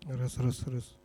Раз, раз, раз.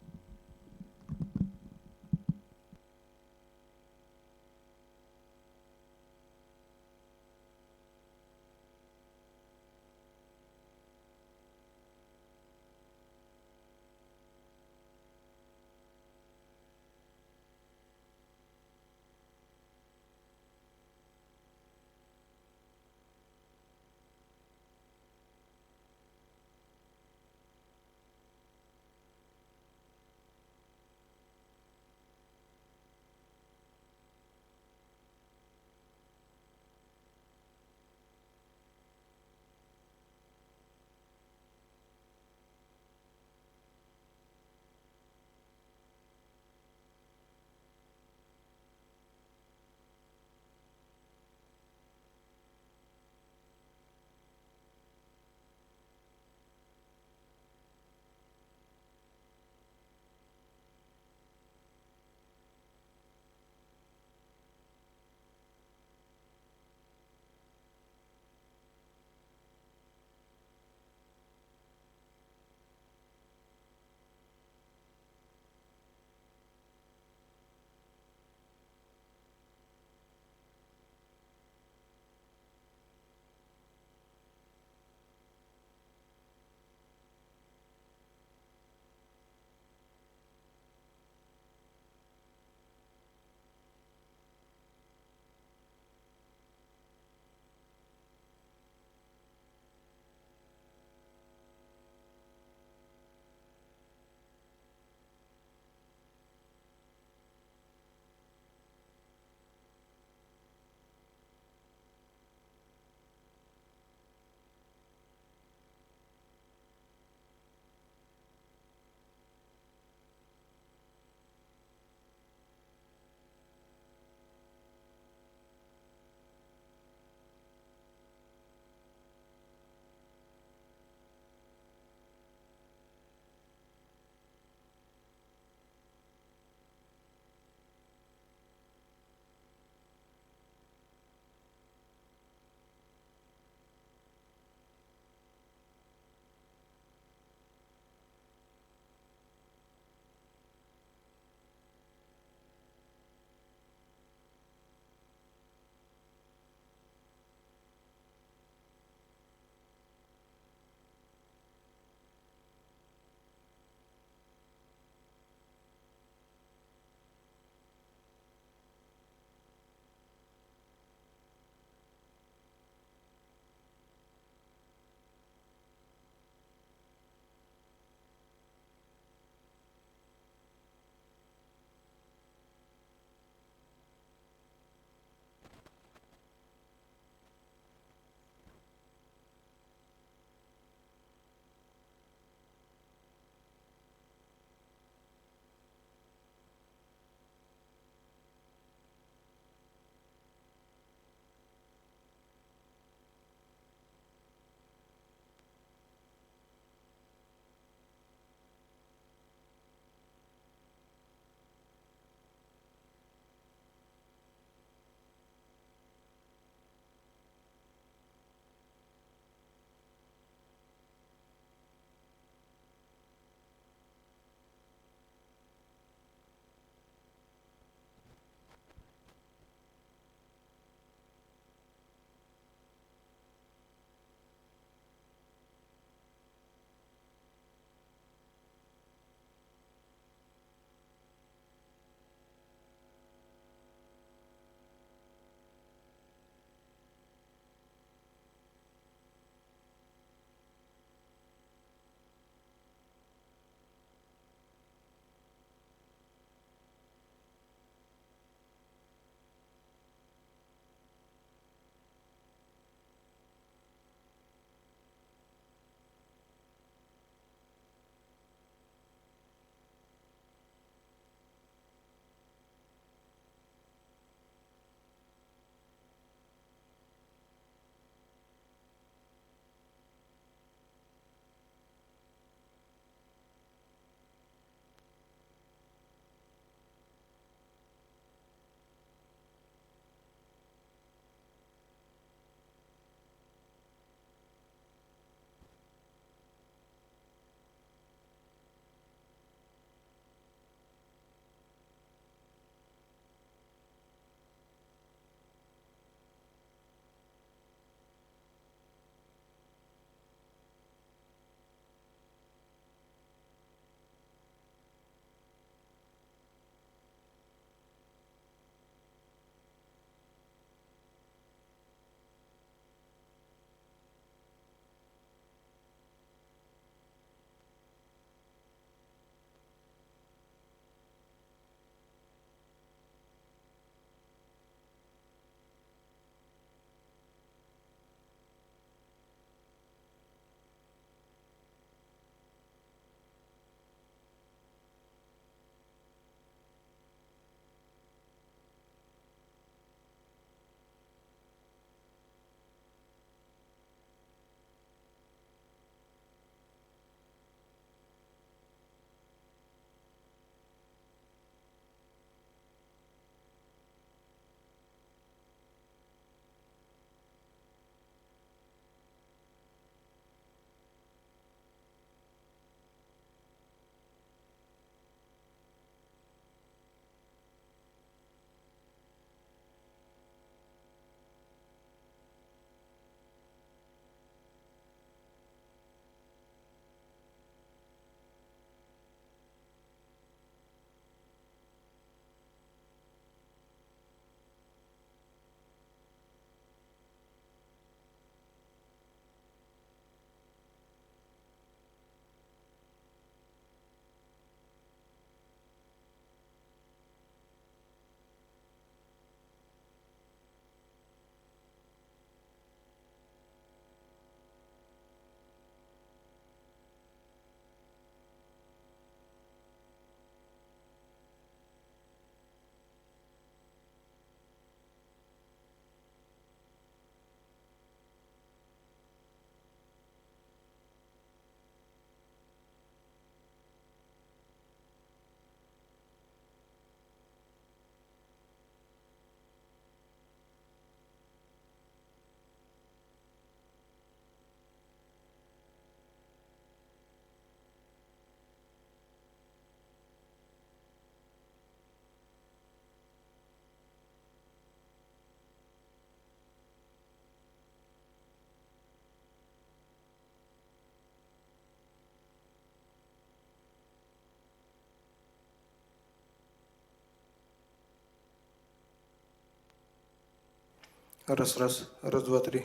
Раз, раз, раз, два, три.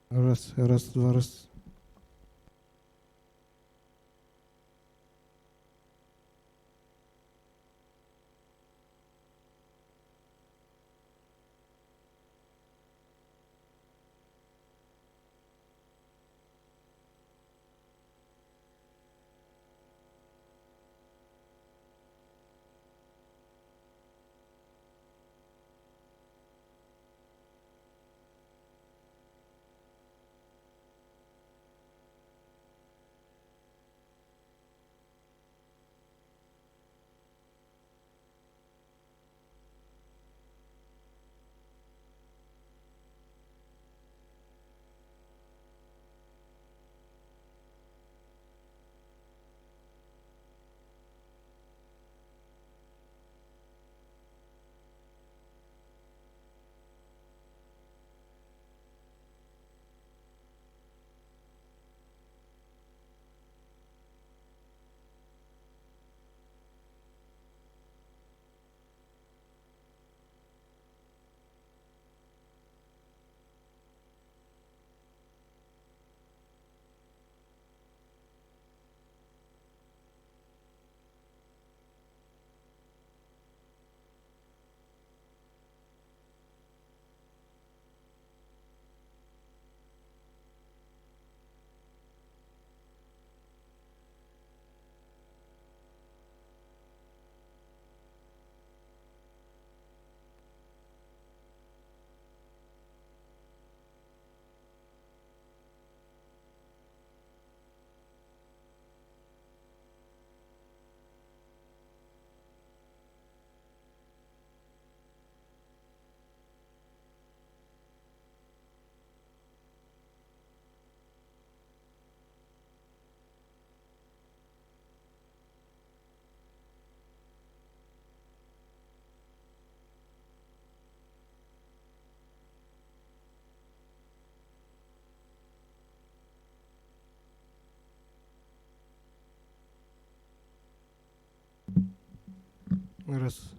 Раз, раз, два, раз. Раз.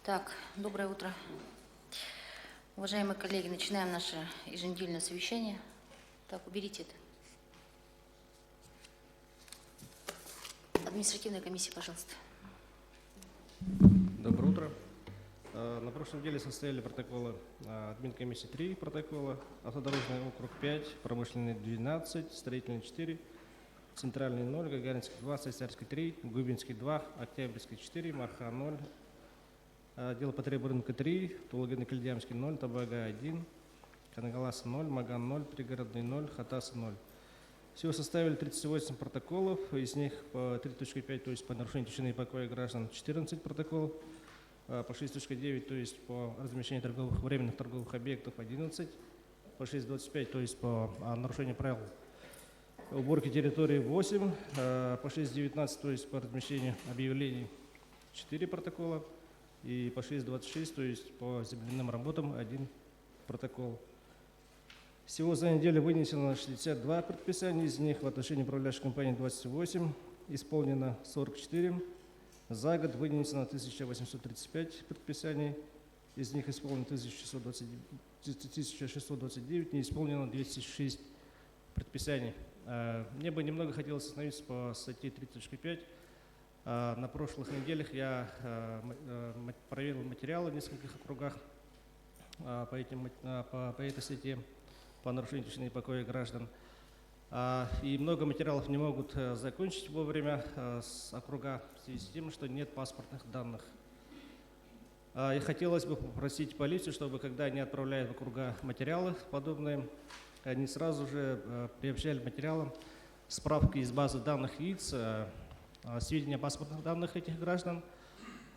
Так, доброе утро. Уважаемые коллеги, начинаем наше еженедельное совещание. Так, уберите это. Административная комиссия, пожалуйста. Доброе утро. На прошлой неделе состояли протоколы админкомиссии 3 протокола, автодорожный округ 5, промышленный 12, строительный 4, центральный 0, Гагаринский 2, Сосярский 3, Губинский 2, Октябрьский 4, Марха 0, дело потребы рынка 3, Тулагин-Кильдямский 0, Табага 1, Канагаласа 0, Маган 0, Пригородный 0, Хатаса 0. Всего составили 38 протоколов, из них по 3.5, то есть по нарушению тишины и покоя граждан, 14 протоколов, по 6.9, то есть по размещению временных торговых объектов 11, по 6.25, то есть по нарушению правил уборки территории 8, по 6.19, то есть по размещению объявлений 4 протокола, и по 6.26, то есть по земляным работам 1 протокол. Всего за неделю вынесено 62 предписания, из них в отношении управляющей компании 28, исполнено 44. За год вынесено 1835 предписаний, из них исполнено 1629, не исполнено 206 предписаний. Мне бы немного хотелось остановиться по статье 3.5. На прошлых неделях я проверил материалы в нескольких округах по этой статье, по нарушению тишины и покоя граждан. И много материалов не могут закончить вовремя с округа в связи с тем, что нет паспортных данных. И хотелось бы попросить полицию, чтобы когда они отправляют в округа материалы подобные, они сразу же приобщали к материалам справки из базы данных лиц, сведения о паспортных данных этих граждан,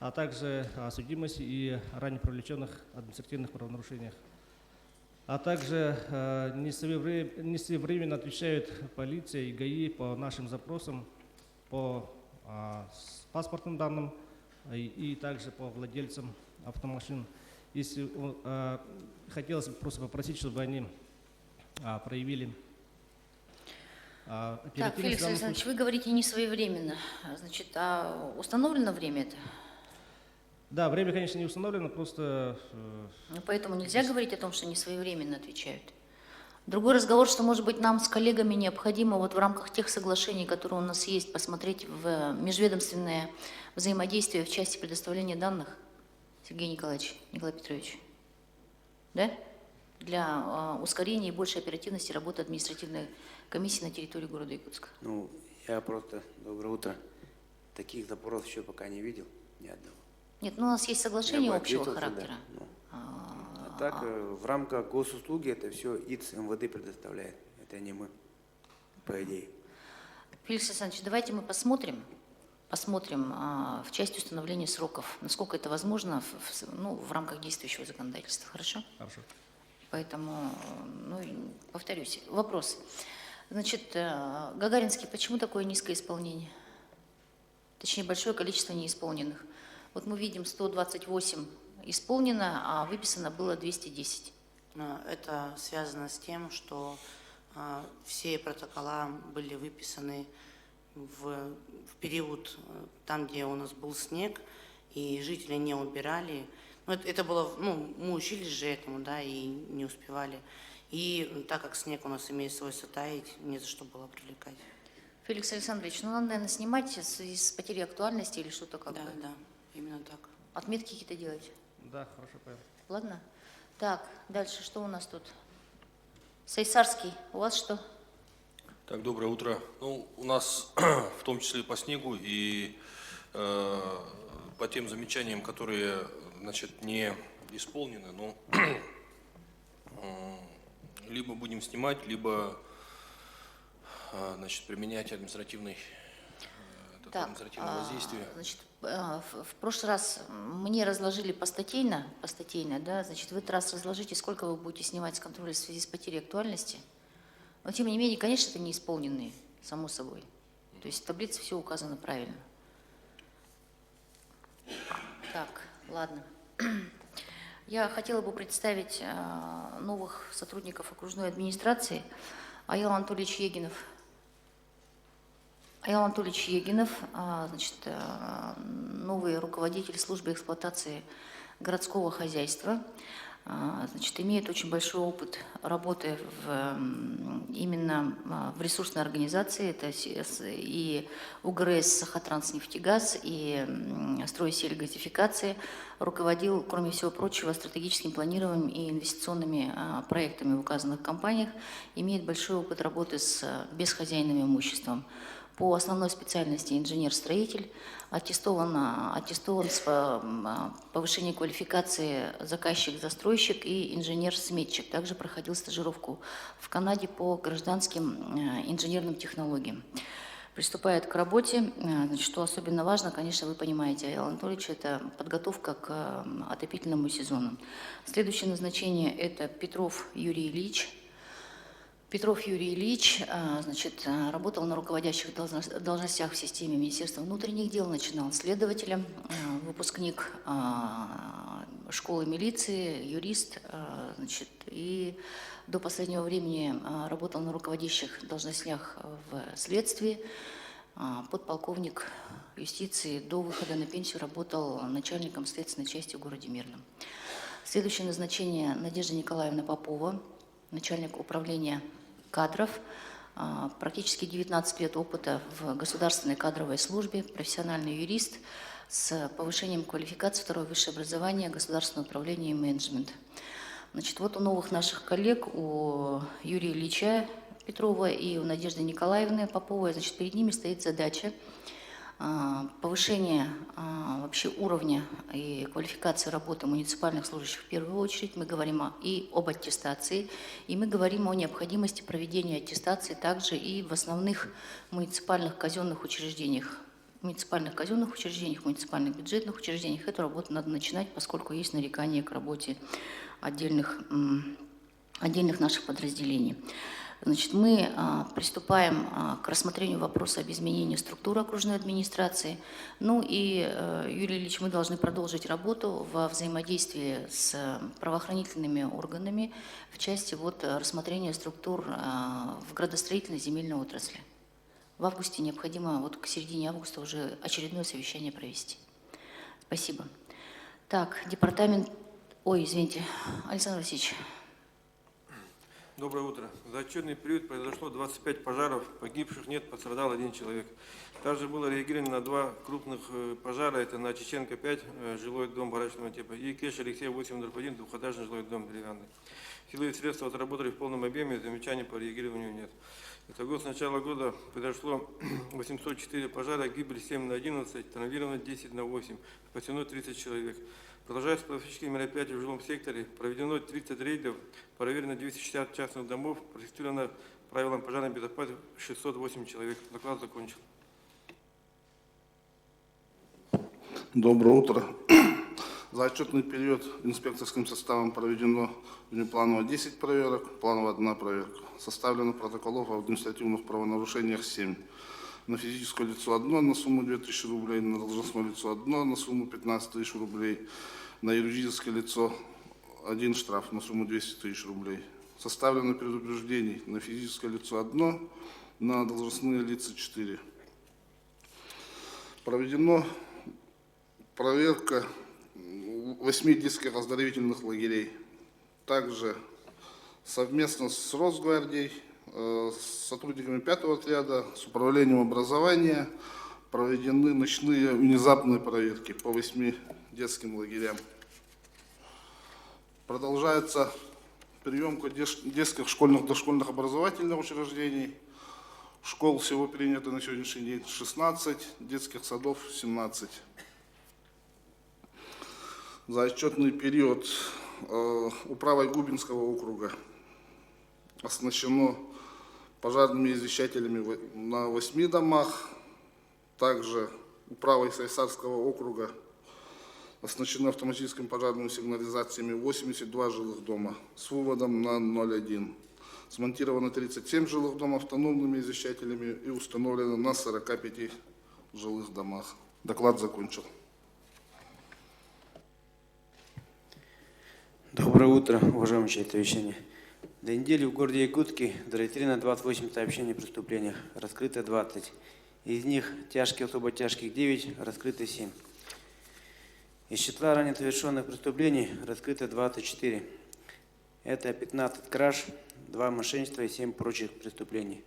а также о судимости и ранее привлеченных административных правонарушениях. А также несвоевременно отвечают полиция и ГАИ по нашим запросам по паспортным данным и также по владельцам автомашин. Если хотелось бы просто попросить, чтобы они проявили Так, оперативность. Феликс Александрович, вы говорите не своевременно. Значит, а установлено время это? Да, время, конечно, не установлено, просто... Поэтому нельзя говорить о том, что не своевременно отвечают. Другой разговор, что, может быть, нам с коллегами необходимо вот в рамках тех соглашений, которые у нас есть, посмотреть в межведомственное взаимодействие в части предоставления данных, Сергей Николаевич, Николай Петрович, да? Для ускорения и большей оперативности работы административной комиссии на территории города Якутска. Ну, я просто, доброе утро, таких запросов еще пока не видел, ни одного. Нет, ну у нас есть соглашение Я бы общего ответил, характера. да, а так, в рамках госуслуги это все ИЦ МВД предоставляет, это не мы, по идее. Феликс Александрович, давайте мы посмотрим в части установления сроков, насколько это возможно в рамках действующего законодательства. Хорошо? Хорошо. Поэтому, повторюсь, вопрос. Значит, Гагаринский, почему такое низкое исполнение? Точнее, большое количество неисполненных. Вот мы видим 128 исполнено, а выписано было 210. Это связано с тем, что все протокола были выписаны в период, там, где у нас был снег, и жители не убирали. Ну, это было, мы учились же этому, да, и не успевали. И так как снег у нас имеет свойство таять, не за что было привлекать. Феликс Александрович, надо, наверное, снимать с потери актуальности или что-то как-то. Да, именно так. Отметки какие-то делать. Да, хорошо, понял. Ладно? Так, дальше что у нас тут? Сайсарский, у вас что? Так, доброе утро. Ну, у нас в том числе по снегу и по тем замечаниям, которые, значит, не исполнены, но либо будем снимать, либо, значит, применять административное воздействие. Значит, в прошлый раз мне разложили постатейно, да, значит, в этот раз разложите, сколько вы будете снимать с контроля в связи с потерей актуальности. Но, тем не менее, конечно, это не исполненные, само собой. То есть в таблице все указано правильно. Так, ладно. Я хотела бы представить новых сотрудников окружной администрации. Аял Анатольевич Егинов. Аял Анатольевич Егинов, значит, новый руководитель службы эксплуатации городского хозяйства. Значит, имеет очень большой опыт работы именно в ресурсной организации. Это и УГРС «Сахатранснефтегаз», и «Стройсельгазификация». Руководил, кроме всего прочего, стратегическим планированием и инвестиционными проектами в указанных компаниях. Имеет большой опыт работы с безхозяйным имуществом. По основной специальности инженер-строитель, аттестован с повышением квалификации заказчик-застройщик и инженер-сметчик. Также проходил стажировку в Канаде по гражданским инженерным технологиям. Приступает к работе. Значит, что особенно важно, конечно, вы понимаете, Аэл Анатольевич, это подготовка к отопительному сезону. Следующее назначение – это Петров Юрий Ильич. Петров Юрий Ильич, значит, работал на руководящих должностях в системе Министерства внутренних дел, начинал следователем, выпускник школы милиции, юрист, значит, и до последнего времени работал на руководящих должностях в следствии, подполковник юстиции, до выхода на пенсию работал начальником следственной части в городе Мирном. Следующее назначение – Надежда Николаевна Попова, начальник управления кадров, практически 19 лет опыта в государственной кадровой службе, профессиональный юрист с повышением квалификации, второе высшее образование, государственное управление и менеджмент. Значит, вот у новых наших коллег, у Юрия Ильича Петрова и у Надежды Николаевны Поповой, значит, перед ними стоит задача повышения вообще уровня и квалификации работы муниципальных служащих в первую очередь. Мы говорим и об аттестации, и мы говорим о необходимости проведения аттестации также и в основных муниципальных казенных учреждениях. Муниципальных муниципальных бюджетных учреждениях. Эту работу надо начинать, поскольку есть нарекания к работе отдельных наших подразделений. Значит, мы приступаем к рассмотрению вопроса об изменении структуры окружной администрации. Ну и, Юрий Ильич, мы должны продолжить работу во взаимодействии с правоохранительными органами в части рассмотрения структур в градостроительной земельной отрасли. В августе необходимо к середине августа уже очередное совещание провести. Спасибо. Так, департамент... Ой, извините, Александр Васильевич. Доброе утро. За отчетный период произошло 25 пожаров, погибших нет, пострадал 1 человек. Также было реагировано на 2 крупных пожара, это на Чеченко 5, жилой дом барачного типа, и Кеш Алексея 8/1, двухэтажный жилой дом деревянный. Силы и средства отработали в полном объеме, замечаний по реагированию нет. Итого с начала года произошло 804 пожара, гибель 7 на 11, травмировано 10 на 8, спасено 30 человек. Продолжаются профилактические мероприятия в жилом секторе, проведено 30 рейдов, проверено 260 частных домов, протестировано правилам пожарной безопасности 608 человек. Доклад закончен. Доброе утро. За отчетный период инспекторским составом проведено внепланово 10 проверок, планово 1 проверка. Составлено протоколов о административных правонарушениях 7. На физическое лицо 1 на сумму 2000 рублей, на должностное лицо 1 на сумму 15 тысяч рублей, на юридическое лицо 1 штраф на сумму 200 тысяч рублей. Составлено предупреждений на физическое лицо 1, на должностные лица 4. Проведено проверка 8 детских оздоровительных лагерей. Также совместно с Росгвардией, с сотрудниками 5-го отряда, с управлением образования проведены ночные внезапные проверки по 8 детским лагерям. Продолжается приемка детских школьных, дошкольных образовательных учреждений. Школ всего принято на сегодняшний день 16, детских садов 17. За отчетный период управой Губинского округа оснащено пожарными извещателями на 8 домах. Также управой Сайсарского округа оснащены автоматическими пожарными сигнализациями 82 жилых дома с выводом на 0,1. Смонтировано 37 жилых домов автономными извещателями и установлено на 45 жилых домах. Доклад закончил. Доброе утро, уважаемые члены совещания. До недели в городе Якутске зарегистрировано 28 сообщений о преступлениях, раскрыто 20. Из них тяжкие, особо тяжких 9, раскрыто 7. Из числа ранее совершенных преступлений раскрыто 24. Это 15 краж, 2 мошенничества и 7 прочих преступлений.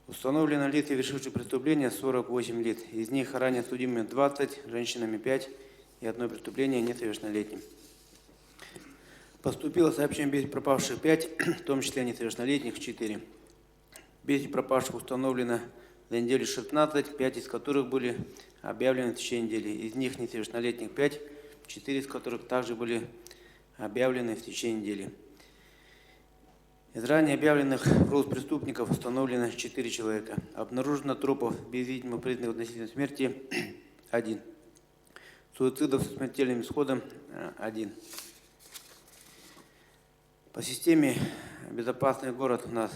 Установлено лиц, совершивших преступления, 48 лиц. Из них ранее судимыми 20, женщинами 5 и одно преступление несовершеннолетним. Поступило сообщение без пропавших 5, в том числе несовершеннолетних 4. Без пропавших установлено за неделю 16, 5 из которых были объявлены в течение недели. Из них несовершеннолетних 5, 4 из которых также были объявлены в течение недели. Из ранее объявленных в розыск преступников установлено 4 человека. Обнаружено трупов без видимых признаков относительной смерти 1. Суицидов со смертельным исходом 1. По системе «Безопасный город» у нас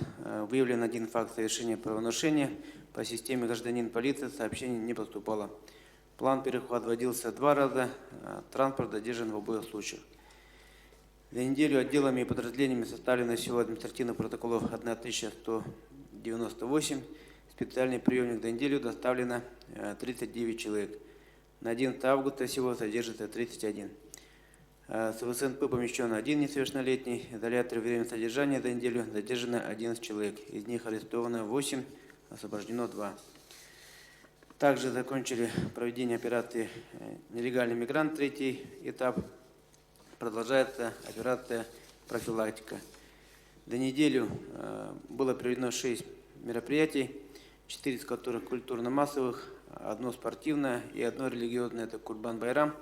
выявлен 1 факт совершения правонарушения. По системе «Гражданин полиции» сообщений не поступало. План перехват вводился 2 раза, транспорт задержан в обоих случаях. За неделю отделами и подразделениями составлено всего административных протоколов 1198. Специальный приемник за неделю доставлено 39 человек. На 11 августа всего содержится 31. С ВСНП помещен 1 несовершеннолетний. В изоляторе временного содержания за неделю задержано 11 человек. Из них арестовано 8, освобождено 2. Также закончили проведение операции «Нелегальный мигрант», 3-й этап. Продолжается операция «Профилактика». За неделю было проведено 6 мероприятий, 4 из которых культурно-массовых, 1 спортивное и 1 религиозное, это Курбан-Байрам.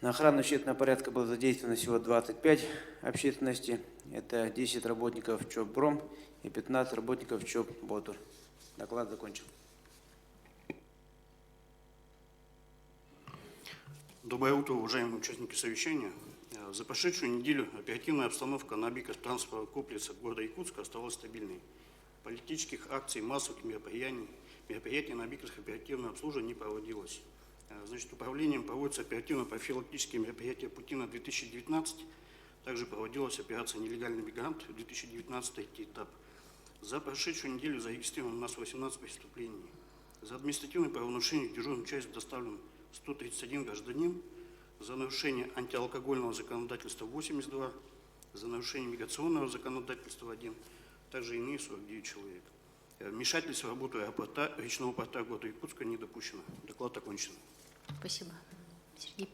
На охрану общественного порядка было задействовано всего 25 общественности. Это 10 работников ЧОП-БРОМ и 15 работников ЧОП-БОТУР. Доклад закончен. Доброе утро, уважаемые участники совещания. За прошедшую неделю оперативная обстановка на объектах транспортного комплекса города Якутска оставалась стабильной. Политических акций, массовых мероприятий на объектах оперативного обслуживания не проводилось. Значит, управлением проводятся оперативно-профилактические мероприятия Путина 2019. Также проводилась операция «Нелегальный мигрант» 2019 этап. За прошедшую неделю зарегистрировано у нас 18 преступлений. За административное правонарушение в дежурную часть доставлен 131 гражданин, за нарушение антиалкогольного законодательства 82, за нарушение миграционного законодательства 1, также иные 49 человек. Вмешательство в работу аэропорта, речного порта города Якутска не допущено. Доклад окончен. Спасибо. Сергей.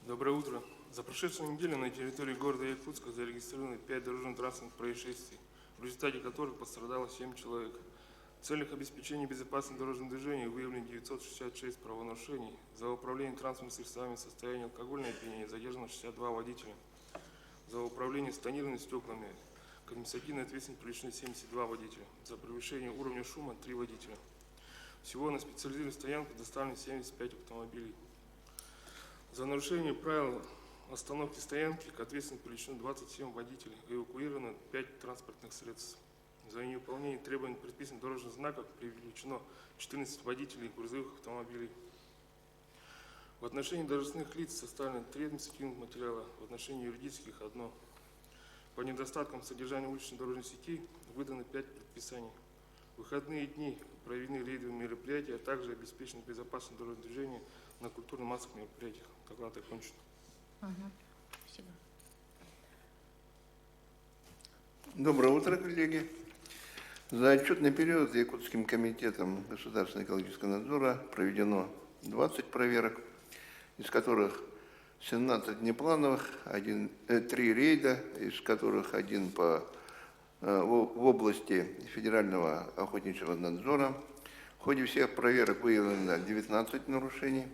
Доброе утро. За прошедшую неделю на территории города Якутска зарегистрированы 5 дорожно-транспортных происшествий, в результате которых пострадало 7 человек. В целях обеспечения безопасности дорожного движения выявлено 966 правонарушений. За управление транспортными средствами в состоянии алкогольного опьянения задержано 62 водителя. За управление с тонированными стеклами к административной ответственности привлечены 72 водителя. За превышение уровня шума 3 водителя. Всего на специализированную стоянку доставлено 75 автомобилей. За нарушение правил остановки стоянки к ответственности привлечено 27 водителей. Эвакуировано 5 транспортных средств. За невыполнение требований предписанных дорожных знаков привлечено 14 водителей грузовых автомобилей. В отношении должностных лиц составлено 3 административных материала, в отношении юридических – 1. По недостаткам содержания уличной дорожной сети выдано 5 предписаний. В выходные дни проведены рейдовые мероприятия, а также обеспечено безопасность дорожного движения на культурно-массовых мероприятиях. Доклад окончен. Спасибо. Доброе утро, коллеги. За отчетный период Якутским комитетом государственного экологического надзора проведено 20 проверок, из которых 17 внеплановых, 3 рейда, из которых 1 в области федерального охотничьего надзора. В ходе всех проверок выявлено 19 нарушений,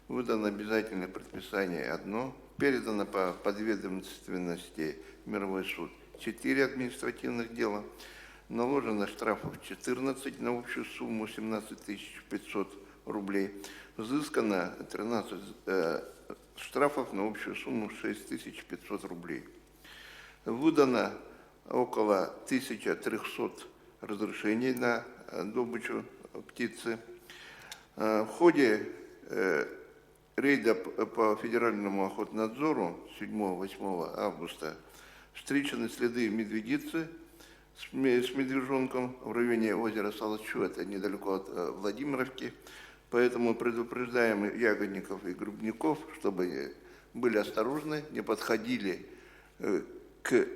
выдано обязательное предписание 1, передано по подведомственности в мировой суд 4 административных дела, наложено штрафов 14 на общую сумму 17 500 рублей, взыскано 13 штрафов на общую сумму 6 500 рублей. Выдано около 1300 разрешений на добычу птицы. В ходе рейда по федеральному охотнадзору 7-8 августа встречены следы медведицы с медвежонком в районе озера Салачу, это недалеко от Владимировки. Поэтому предупреждаем ягодников и грубников, чтобы были осторожны, не подходили к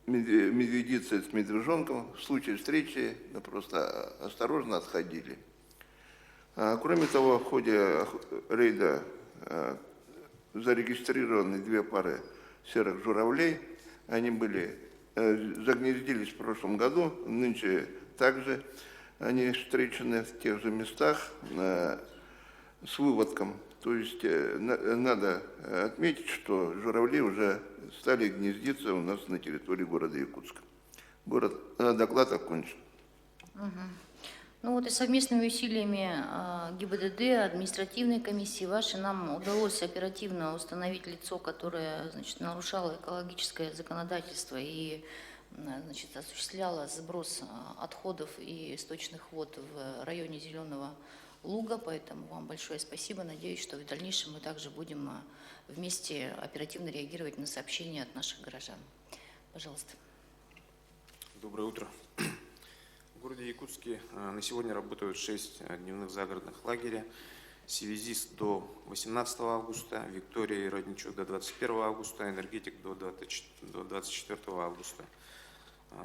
медведице с медвежонком. В случае встречи просто осторожно отходили. Кроме того, в ходе рейда зарегистрированы 2 пары серых журавлей. Они загнездились в прошлом году, нынче также они встречены в тех же местах с выводком. То есть надо отметить, что журавли уже стали гнездиться у нас на территории города Якутска. Доклад окончен. Ну вот и совместными усилиями ГИБДД, административной комиссии вашей нам удалось оперативно установить лицо, которое, значит, нарушало экологическое законодательство и, значит, осуществляло сброс отходов и сточных вод в районе Зеленого Луга, поэтому вам большое спасибо. Надеюсь, что в дальнейшем мы также будем вместе оперативно реагировать на сообщения от наших горожан. Пожалуйста. Доброе утро. В городе Якутске на сегодня работают 6 дневных загородных лагеря. Связист до 18 августа, Виктория и Родничок до 21 августа, Энергетик до 24 августа.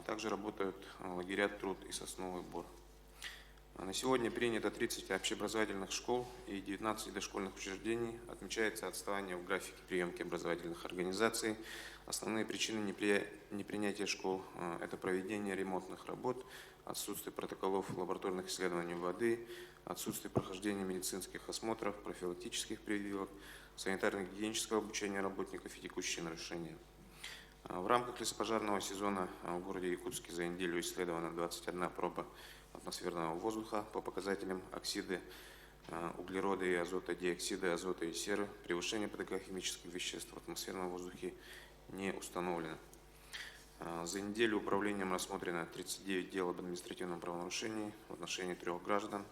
Также работают лагеря Труд и Сосновый Бор. На сегодня принято 30 общеобразовательных школ и 19 дошкольных учреждений. Отмечается отставание в графике приемки образовательных организаций. Основные причины непринятия школ – это проведение ремонтных работ, отсутствие протоколов лабораторных исследований воды, отсутствие прохождения медицинских осмотров, профилактических прививок, санитарно-гигиенического обучения работников и текущие нарушения. В рамках лесопожарного сезона в городе Якутске за неделю исследована 21 проба атмосферного воздуха по показателям оксиды углерода и азота, диоксида азота и серы. Превышение ПДК химических веществ в атмосферном воздухе не установлено. За неделю управлением рассмотрено 39 дел об административном правонарушении в отношении 3 граждан,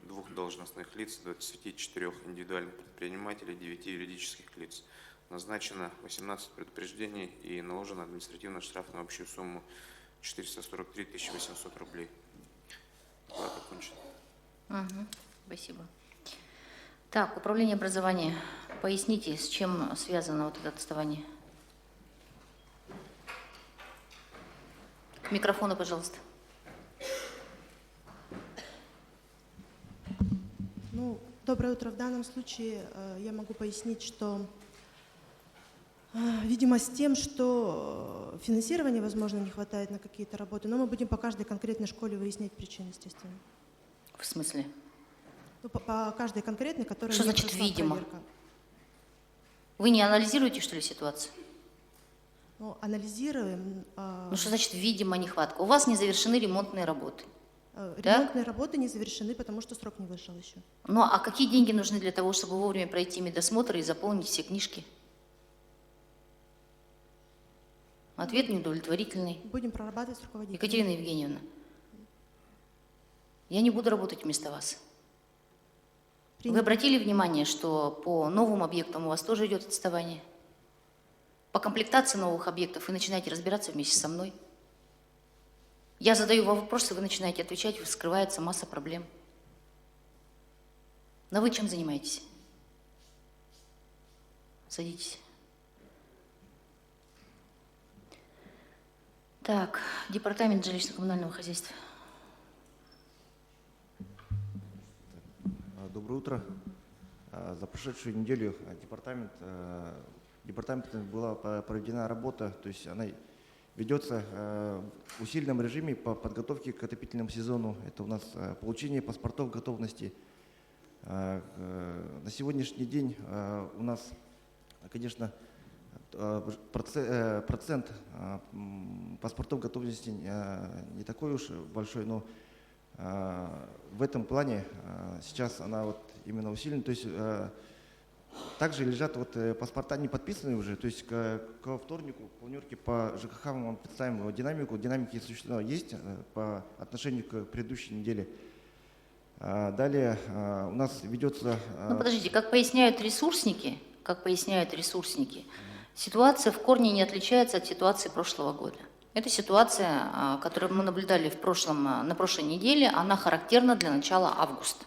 2 должностных лиц, 24 индивидуальных предпринимателей, 9 юридических лиц. Назначено 18 предупреждений и наложено административный штраф на общую сумму 443 800 рублей. Доклад окончен. Спасибо. Так, управление образования. Поясните, с чем связано вот это отставание? К микрофону, пожалуйста. Ну, доброе утро. В данном случае я могу пояснить, что, видимо, с тем, что финансирования, возможно, не хватает на какие-то работы, но мы будем по каждой конкретной школе выяснять причины, естественно. В смысле? Ну, по каждой конкретной, которая... Что значит «видимо»? Проверка. Вы не анализируете, что ли, ситуацию? Ну, анализируем. Ну, что значит «видимо» нехватка? У вас не завершены ремонтные работы. Ремонтные работы не завершены, потому что срок не вышел еще. Ну, а какие деньги нужны для того, чтобы вовремя пройти медосмотр и заполнить все книжки? Ответ неудовлетворительный. Будем прорабатывать с руководителем. Екатерина Евгеньевна, я не буду работать вместо вас. Вы обратили внимание, что по новым объектам у вас тоже идет отставание? По комплектации новых объектов вы начинаете разбираться вместе со мной. Я задаю вам вопросы, вы начинаете отвечать, вскрывается масса проблем. Но вы чем занимаетесь? Садитесь. Так, департамент жилищно-коммунального хозяйства. Доброе утро. За прошедшую неделю департаментом была проведена работа, то есть она ведется в усиленном режиме по подготовке к отопительному сезону. Это у нас получение паспортов готовности. На сегодняшний день у нас, конечно, процент паспортов готовности не такой уж большой, но в этом плане сейчас она вот именно усилена. То есть также лежат вот паспорта не подписанные уже, то есть ко вторнику, планерке по ЖКХ мы вам представим динамику. Динамики существенно есть по отношению к предыдущей неделе. Далее у нас ведется... Ну подождите, как поясняют ресурсники, ситуация в корне не отличается от ситуации прошлого года. Это ситуация, которую мы наблюдали на прошлой неделе, она характерна для начала августа.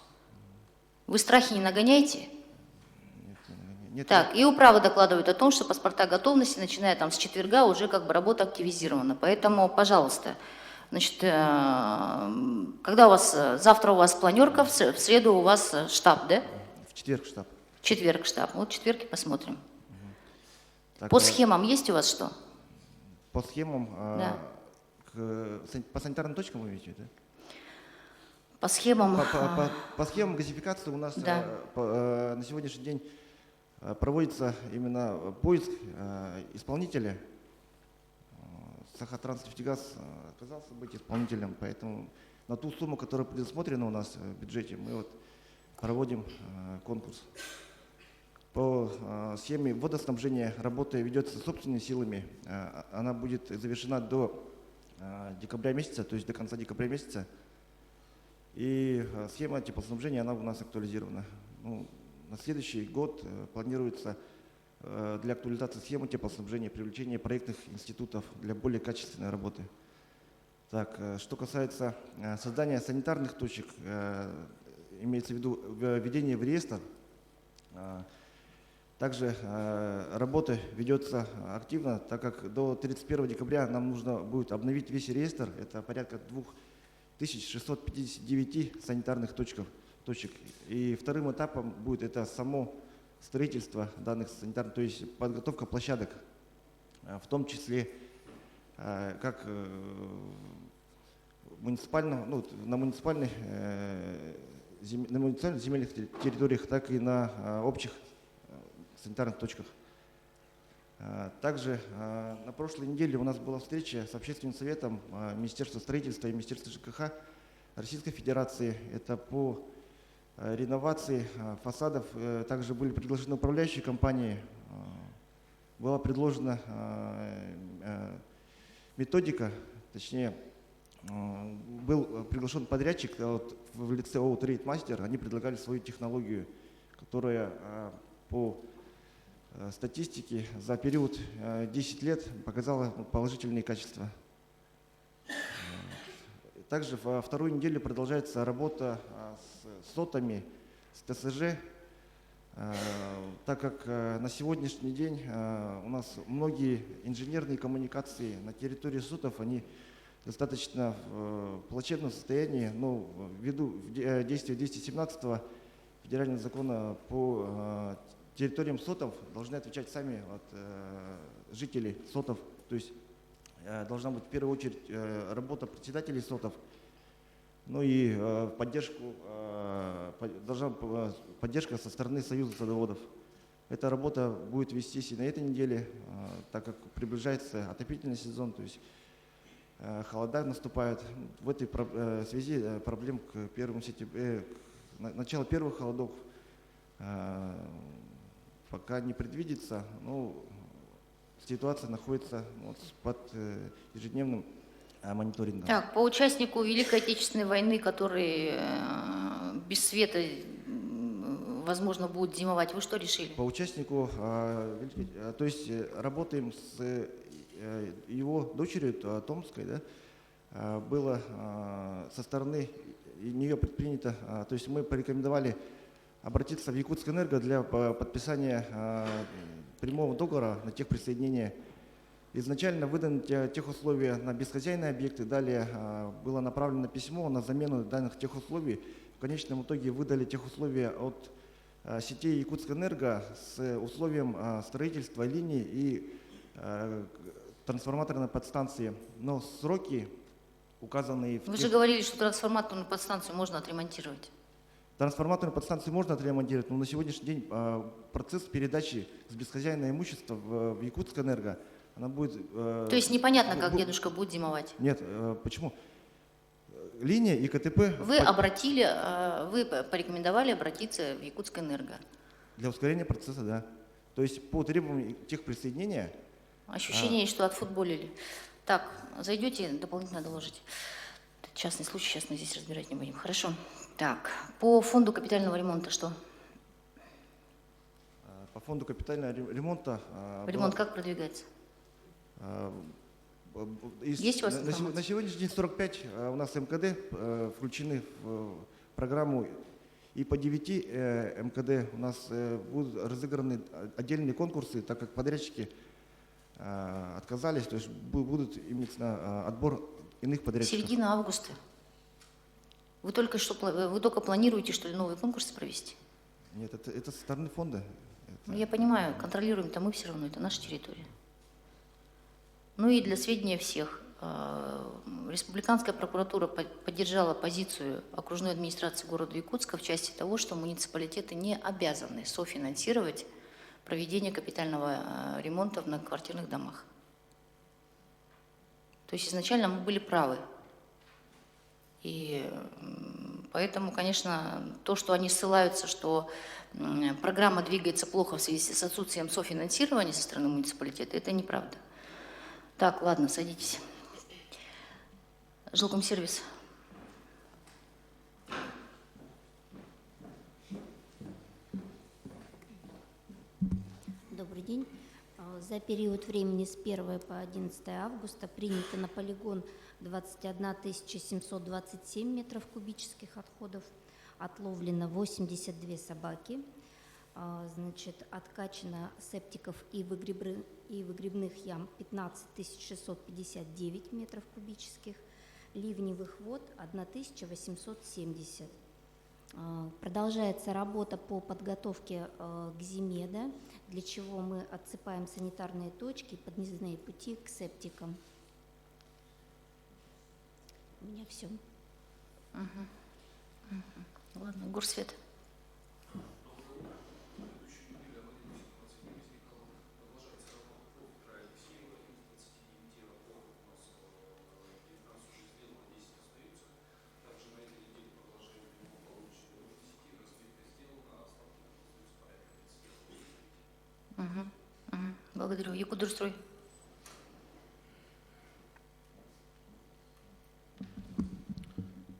Вы страхи не нагоняете? Нет, Так, и управа докладывает о том, что паспорта готовности, начиная там с четверга, уже как бы работа активизирована. Поэтому, пожалуйста, значит, когда у вас, завтра у вас планерка, в среду у вас штаб, да? в четверг штаб. В четверг штаб. Вот в четверг и посмотрим. Так, По схемам есть у вас что? По схемам, Да. по санитарным точкам вы видите, да? По схемам. По схемам газификации у нас Да. на сегодняшний день проводится именно поиск исполнителя. Сахатранснефтегаз оказался быть исполнителем, поэтому на ту сумму, которая предусмотрена у нас в бюджете, мы вот проводим конкурс. По схеме водоснабжения работа ведется собственными силами. Она будет завершена до декабря месяца, то есть до конца декабря месяца. И схема теплоснабжения, она у нас актуализирована. Ну, на следующий год планируется для актуализации схемы теплоснабжения, привлечения проектных институтов для более качественной работы. Так, что касается создания санитарных точек, имеется в виду введение в реестр. Также работа ведется активно, так как до 31 декабря нам нужно будет обновить весь реестр. Это порядка 2659 санитарных точек. И вторым этапом будет это само строительство данных санитарных, то есть подготовка площадок, в том числе как на муниципальных земельных территориях, так и на общих санитарных точках. Также на прошлой неделе у нас была встреча с Общественным советом Министерства строительства и Министерства ЖКХ Российской Федерации. Это по реновации фасадов. Также были приглашены управляющие компании. Была предложена методика, точнее, был приглашен подрядчик в лице ООО «Трейдмастер». Они предлагали свою технологию, которая по статистике за период 10 лет показала положительные качества. Также во вторую неделю продолжается работа с СОТами, с ТСЖ, так как на сегодняшний день у нас многие инженерные коммуникации на территории СОТов, они достаточно в плачевном состоянии, но ввиду действия 217 федерального закона по территориям СОТов должны отвечать сами жители СОТов, то есть должна быть в первую очередь работа председателей СОТов, ну и поддержка со стороны Союза садоводов. Эта работа будет вестись и на этой неделе, так как приближается отопительный сезон, то есть холода наступают. В этой связи проблем к 1 сентября, к началу первых холодов пока не предвидится, но ситуация находится под ежедневным мониторингом. Так, по участнику Великой Отечественной войны, который без света, возможно, будет зимовать, вы что решили? По участнику, то есть работаем с его дочерью Томской, да, было со стороны нее предпринято, то есть мы порекомендовали обратиться в Якутскэнерго для подписания прямого договора на техприсоединение. Изначально выданы техусловия на бесхозяйные объекты, далее было направлено письмо на замену данных техусловий. В конечном итоге выдали техусловия от сетей Якутскэнерго с условием строительства линий и трансформаторной подстанции. Но сроки, указанные... Вы же говорили, что трансформаторную подстанцию можно отремонтировать. Трансформаторную подстанцию можно отремонтировать, но на сегодняшний день процесс передачи с бесхозяйного имущества в Якутскэнерго, она будет... То есть непонятно, как дедушка будет зимовать? Нет, почему? Линия и КТП... Вы порекомендовали обратиться в Якутскэнерго. Для ускорения процесса, да. То есть по требованию техприсоединения... Ощущение, что отфутболили. Так, зайдете, дополнительно доложите. Частный случай, сейчас мы здесь разбирать не будем. Хорошо. Так, по фонду капитального ремонта что? По фонду капитального ремонта... Ремонт как продвигается? Есть у вас на сегодняшний день 45 у нас МКД включены в программу И по 9 МКД у нас будут разыграны отдельные конкурсы, так как подрядчики отказались, то есть будут именно отбор иных подрядчиков. Середина августа. Вы только планируете, что ли, новые конкурсы провести? Нет, это со стороны фонда. Ну, я понимаю, контролируем-то мы все равно, это наша территория. Ну и для сведения всех, республиканская прокуратура поддержала позицию окружной администрации города Якутска в части того, что муниципалитеты не обязаны софинансировать проведение капитального ремонта в многоквартирных домах. То есть изначально мы были правы. И поэтому, конечно, то, что они ссылаются, что программа двигается плохо в связи с отсутствием софинансирования со стороны муниципалитета, это неправда. Так, ладно, садитесь. Жилкомсервис. Добрый день. За период времени с 1 по 11 августа принято на полигон 21 727 метров кубических отходов, отловлено 82 собаки, значит, откачано септиков и выгребных ям 15 659 метров кубических, ливневых вод 1870. Продолжается работа по подготовке к зиме, да, для чего мы отсыпаем санитарные точки, подъездные пути к септикам. У меня все. Ладно, Горсвет. Благодарю. Якутдурстрой.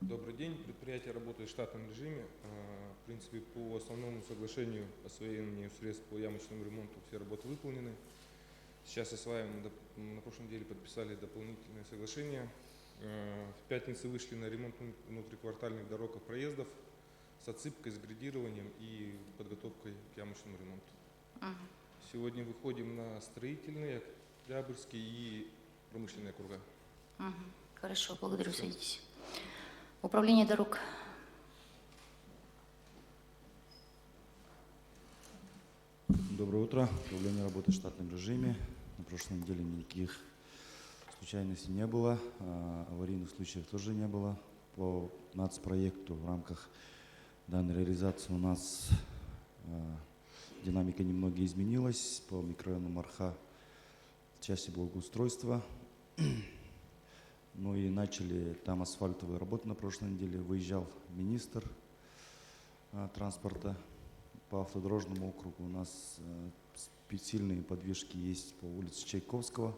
Добрый день. Предприятие работает в штатном режиме. В принципе, по основному соглашению освоения средств по ямочному ремонту все работы выполнены. Сейчас осваиваем, на прошлой неделе подписали дополнительное соглашение. В пятницу вышли на ремонт внутриквартальных дорог и проездов с отсыпкой, с градированием и подготовкой к ямочному ремонту. Сегодня выходим на строительные, Октябрьские и промышленные округа. Хорошо, благодарю, садитесь. Управление дорог. Доброе утро. Управление работает в штатном режиме. На прошлой неделе никаких случайностей не было, аварийных случаев тоже не было. По нацпроекту в рамках данной реализации у нас динамика немного изменилась по микрорайону Марха в части благоустройства. Ну и начали там асфальтовые работы на прошлой неделе. Выезжал министр транспорта по автодорожному округу. У нас сильные подвижки есть по улице Чайковского,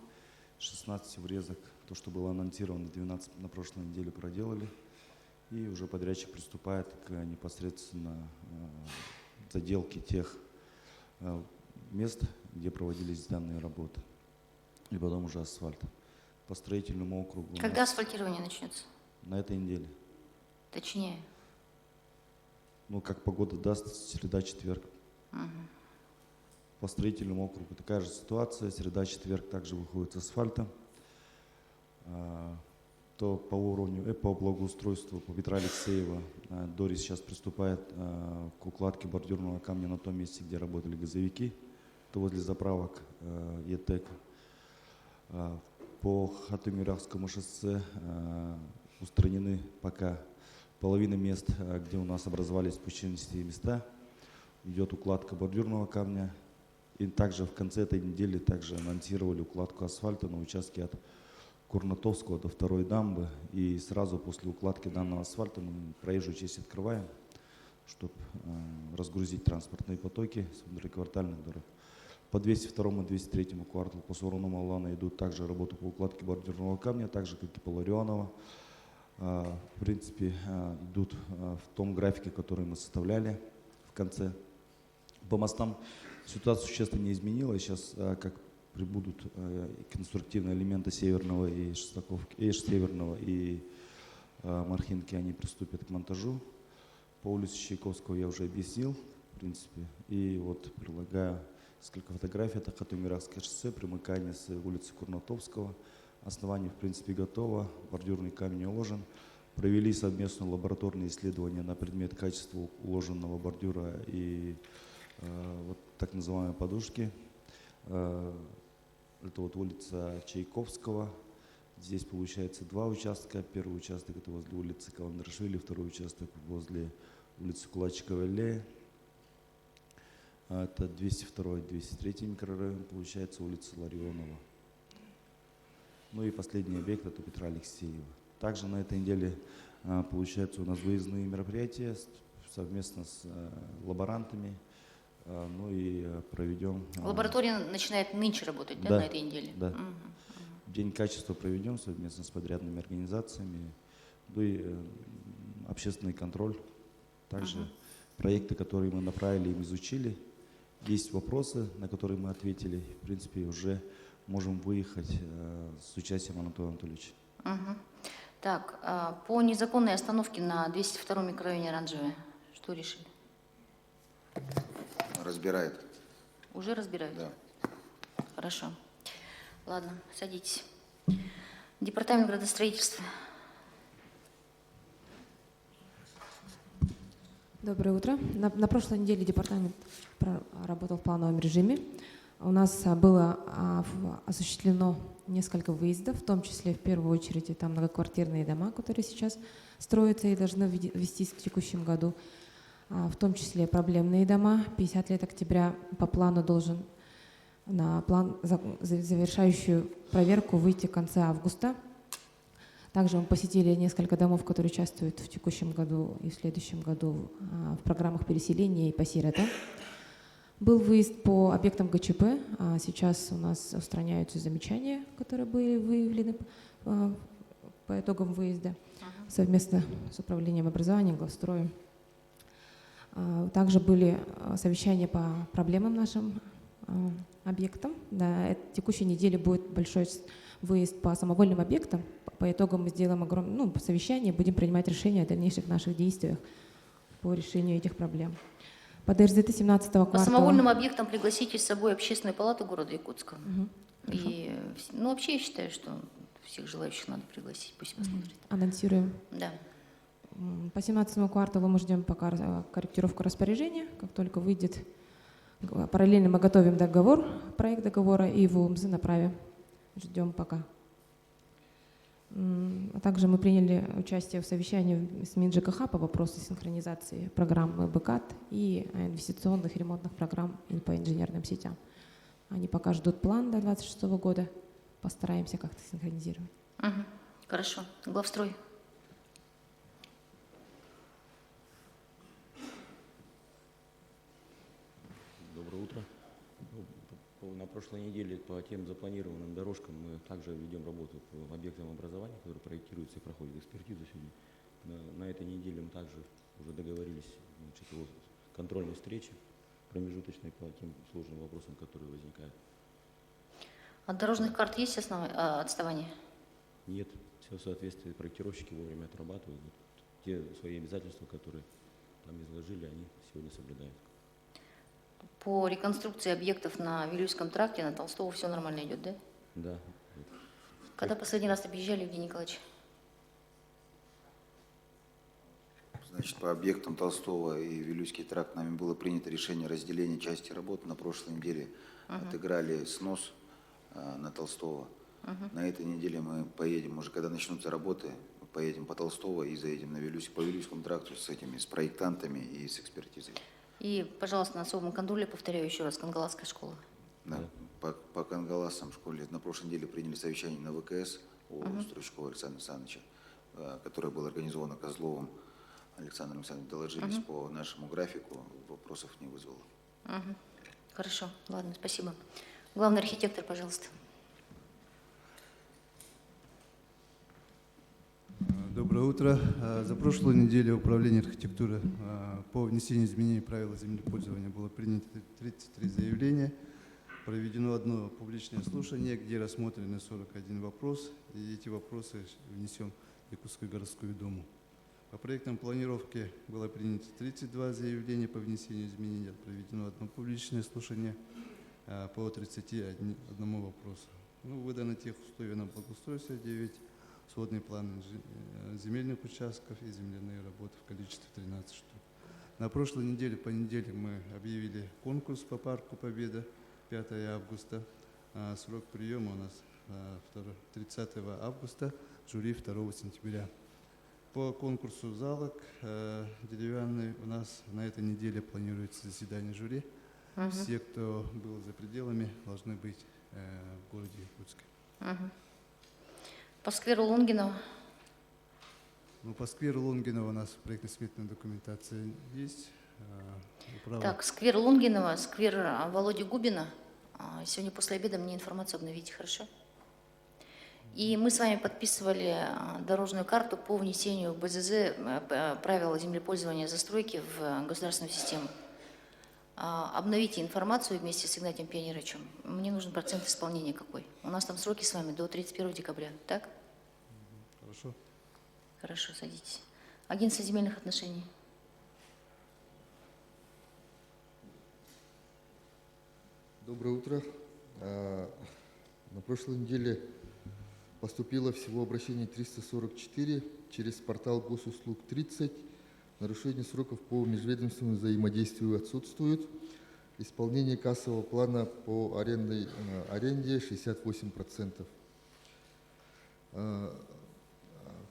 16 врезок. То, что было анонсировано 12 на прошлой неделе, проделали. И уже подрядчик приступает к непосредственно заделке тех мест, где проводились данные работы. И потом уже асфальт. По строительному округу. Когда асфальтирование начнется? На этой неделе. Точнее. Ну, как погода даст, среда-четверг. По строительному округу такая же ситуация. Среда-четверг также выходит с асфальта. То по уровню, по благоустройству, по Петра Алексеева, Дорис сейчас приступает к укладке бордюрного камня на том месте, где работали газовики, то возле заправок ЕТЭК. По Хатымюрахскому шоссе устранены пока половина мест, где у нас образовались пучинистые места. Идет укладка бордюрного камня. И также в конце этой недели также анонсировали укладку асфальта на участке от Курнатовского до второй дамбы. И сразу после укладки данного асфальта мы проезжую часть открываем, чтобы разгрузить транспортные потоки с внутриквартальных дорог. По 202 и 203 кварталу по Суруному Алана идут также работы по укладке бордюрного камня, так же, как и по Ларионова. В принципе, идут в том графике, который мы составляли в конце. По мостам ситуация существенно не изменилась. Сейчас, как прибудут конструктивные элементы Северного и Шестаковки, Северного и Мархинки, они приступят к монтажу. По улице Чайковского я уже объяснил, в принципе. И вот прилагаю несколько фотографий. Это Хатумиракское шоссе, примыкание с улицы Курнатовского. Основание, в принципе, готово. Бордюрный камень уложен. Провели совместное лабораторное исследование на предмет качества уложенного бордюра и вот так называемой подушки. Это вот улица Чайковского. Здесь получается два участка. Первый участок это возле улицы Каландрашвили, второй участок возле улицы Кулачикова-Аллея. Это 202-203 микрорайон, получается улица Ларионова. Ну и последний объект это Петра Алексеева. Также на этой неделе получается у нас выездные мероприятия совместно с лаборантами. Ну и проведем... Лаборатория начинает нынче работать, да, да, на этой неделе? Да. Угу. День качества проведем совместно с подрядными организациями. Ну и общественный контроль. Также проекты, которые мы направили, им изучили. Есть вопросы, на которые мы ответили. В принципе, уже можем выехать с участием Анатолия Анатольевича. Угу. Так, по незаконной остановке на 202 микрорайоне Оранжевое, что решили? Разбирает. Уже разбирают? Да. Хорошо. Ладно, садитесь. Департамент градостроительства. Доброе утро. На прошлой неделе департамент работал в плановом режиме. У нас было осуществлено несколько выездов, в том числе в первую очередь это многоквартирные дома, которые сейчас строятся и должны ввестись в текущем году, в том числе проблемные дома. 50 лет октября по плану должен на план завершающую проверку выйти в конце августа. Также мы посетили несколько домов, которые участвуют в текущем году и в следующем году в программах переселения и по сиротам. Был выезд по объектам ГЧП. Сейчас у нас устраняются замечания, которые были выявлены по итогам выезда совместно с управлением образования, главстроем. Также были совещания по проблемам нашим объектам. На текущей неделе будет большой выезд по самовольным объектам. По итогам мы сделаем огромное совещание, будем принимать решения о дальнейших наших действиях по решению этих проблем. По ДРЗТ 17 квартала... По самовольным объектам пригласите с собой общественную палату города Якутска. Угу. И, вообще я считаю, что всех желающих надо пригласить, пусть посмотрят. Анонсируем. Да. По 17 кварталу мы ждем пока корректировку распоряжения. Как только выйдет, параллельно мы готовим договор, проект договора и в УМЗ направим. Ждем пока. А также мы приняли участие в совещании с МинЖКХ по вопросу синхронизации программы БКАТ и инвестиционных и ремонтных программ по инженерным сетям. Они пока ждут план до 2026 года. Постараемся как-то синхронизировать. Угу. Хорошо. Главстрой. Доброе утро. На прошлой неделе по тем запланированным дорожкам мы также ведем работу по объектам образования, которые проектируются и проходят экспертизу сегодня. На этой неделе мы также уже договорились о контрольной встрече промежуточной по тем сложным вопросам, которые возникают. От дорожных карт есть отставание? Нет, все в соответствии, проектировщики вовремя отрабатывают. Вот те свои обязательства, которые там изложили, они сегодня соблюдают. По реконструкции объектов на Вилюйском тракте, на Толстого все нормально идет, да? Да. Когда последний раз объезжали, Евгений Николаевич? Значит, по объектам Толстого и Вилюйский тракт нами было принято решение разделения части работ. На прошлой неделе отыграли снос на Толстого. На этой неделе мы поедем, уже когда начнутся работы, мы поедем по Толстого и заедем на по Вилюйскому тракту с проектантами и с экспертизой. И, пожалуйста, на особом контроле, повторяю еще раз, Кангаласская школа. Да. По Кангаласам школе на прошлой неделе приняли совещание на ВКС у Стручкова Александра Александровича, которое было организовано Козловым Александром Александровичем. Доложились по нашему графику, вопросов не вызвало. Хорошо, ладно, спасибо. Главный архитектор, пожалуйста. Доброе утро. За прошлую неделю Управление архитектуры по внесению изменений правил землепользования было принято 33 заявления. Проведено одно публичное слушание, где рассмотрены 41 вопрос, и эти вопросы внесем в Якутскую городскую думу. По проектам планировки было принято 32 заявления по внесению изменений, проведено одно публичное слушание по 31 вопросу. Ну, выдано тех условий на благоустройство 9, сводные планы земельных участков и земляные работы в количестве 13 штук. На прошлой неделе, в понедельник, мы объявили конкурс по парку Победа, 5 августа. Срок приема у нас 30 августа, жюри 2 сентября. По конкурсу залог деревянный у нас на этой неделе планируется заседание жюри. Все, кто был за пределами, должны быть в городе Якутске. По скверу Лунгинова. Ну, по скверу Лунгинова у нас проектно-сметная документация есть. Так, сквер Лунгинова, сквер Володи Губина. Сегодня после обеда мне информацию обновите, хорошо? И мы с вами подписывали дорожную карту по внесению в БЗЗ правил землепользования застройки в государственную систему. Обновите информацию вместе с Игнатием Пионеровичем. Мне нужен процент исполнения какой. У нас там сроки с вами до 31 декабря, так? Хорошо. Хорошо, садитесь. Агентство земельных отношений. Доброе утро. На прошлой неделе поступило всего обращений 344, через портал госуслуг 30. Нарушение сроков по межведомственному взаимодействию отсутствует. Исполнение кассового плана по аренде 68%.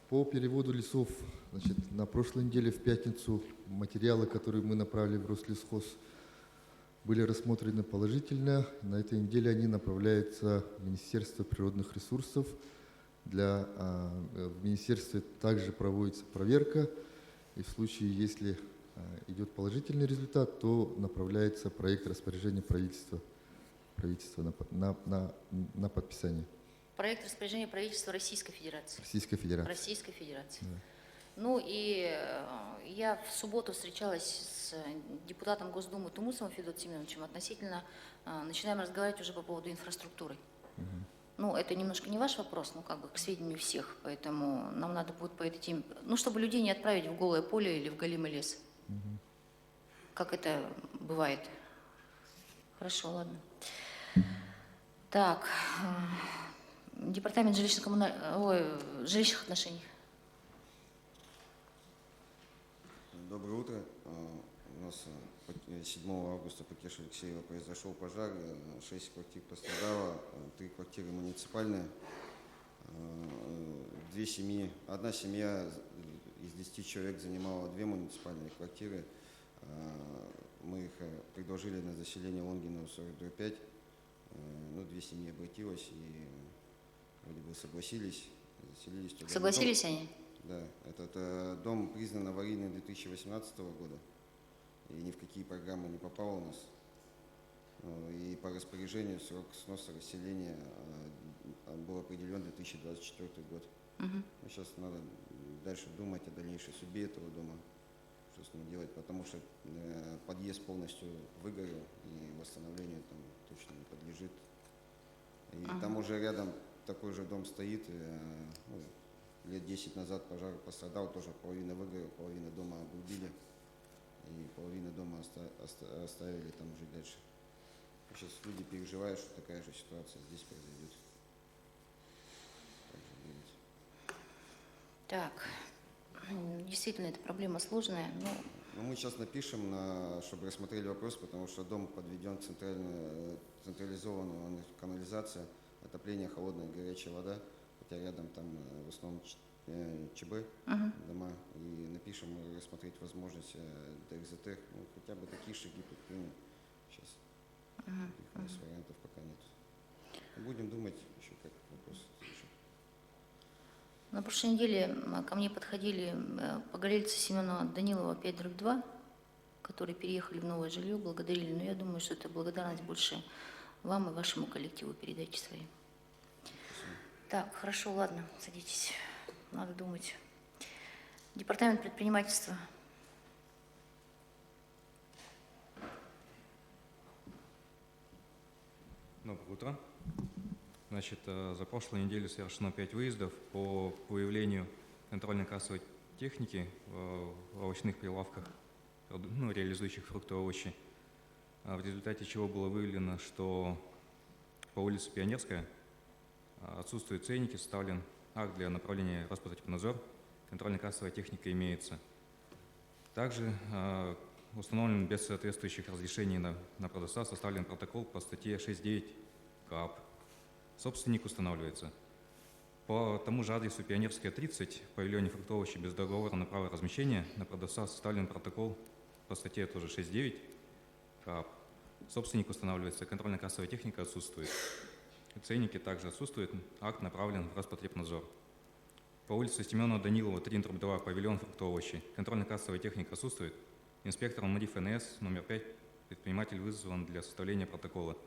По переводу лесов, значит, на прошлой неделе в пятницу материалы, которые мы направили в Рослесхоз, были рассмотрены положительно. На этой неделе они направляются в Министерство природных ресурсов. В министерстве также проводится проверка. И в случае, если идет положительный результат, то направляется проект распоряжения правительства на подписание. Проект распоряжения правительства Российской Федерации. Российской Федерации. Российской Федерации. Да. Ну и я в субботу встречалась с депутатом Госдумы Тумусовым Федотом Семеновичем относительно, начинаем разговаривать уже по поводу инфраструктуры. Ну, это немножко не ваш вопрос, но как бы к сведению всех, поэтому нам надо будет по этой теме, ну, чтобы людей не отправить в голое поле или в голимый лес, как это бывает. Хорошо, ладно. Так, департамент жилищных отношений. Доброе утро. У нас 7 августа по Кеше Алексеева произошел пожар, 6 квартир пострадало, 3 квартиры муниципальные, 2 семьи. Одна семья из 10 человек занимала 2 муниципальные квартиры. Мы их предложили на заселение Лунгинова 42-5. Ну, 2 семьи обратилось и вроде бы согласились, заселились туда. Согласились они? Да, этот дом признан аварийным 2018 года и ни в какие программы не попал у нас. И по распоряжению срок сноса расселения был определен 2024 год. Сейчас надо дальше думать о дальнейшей судьбе этого дома, что с ним делать, потому что подъезд полностью выгорел и восстановлению там точно не подлежит. И там уже рядом такой же дом стоит. Лет 10 назад пожар пострадал, тоже половина выгорела, половина дома обрубили, и половину дома оставили там жить дальше. Сейчас люди переживают, что такая же ситуация здесь произойдет. Так, действительно, эта проблема сложная, но... Ну, мы сейчас напишем, чтобы рассмотрели вопрос, потому что дом подведен централизованная канализация, отопление, холодная и горячая вода, хотя рядом там в основном ЧБ дома, и напишем рассмотреть возможность ДРЗТ, ну, хотя бы такие шаги предпримем сейчас. У нас вариантов пока нет. Будем думать еще, как вопрос решить. На прошлой неделе ко мне подходили погорельцы Семена Данилова 5/2, которые переехали в новое жилье, благодарили, но я думаю, что это благодарность больше вам и вашему коллективу, передайте своим. Так, хорошо, ладно, садитесь, надо думать. Департамент предпринимательства. Доброе утро. Значит, за прошлую неделю совершено 5 выездов по выявлению контрольно-кассовой техники в овощных прилавках, реализующих фрукты и овощи, в результате чего было выявлено, что по улице Пионерская отсутствуют ценники, составлен акт для направления Роспотребнадзор, контрольно-кассовая техника имеется. Также установлен без соответствующих разрешений на продавца, составлен протокол по статье 6.9 КАП. Собственник устанавливается. По тому же адресу Пионерская, 30, в павильоне фруктов и овощей без договора на право размещения на продавца составлен протокол по статье тоже 6.9 КАП. Собственник устанавливается, контрольно-кассовая техника отсутствует. Ценники также отсутствуют, акт направлен в Роспотребнадзор. По улице Семенова Данилова, 3/2, павильон фруктов и овощей. Контрольно-кассовая техника отсутствует. Инспектором МАДИФ НС номер 5 предприниматель вызван для составления протокола.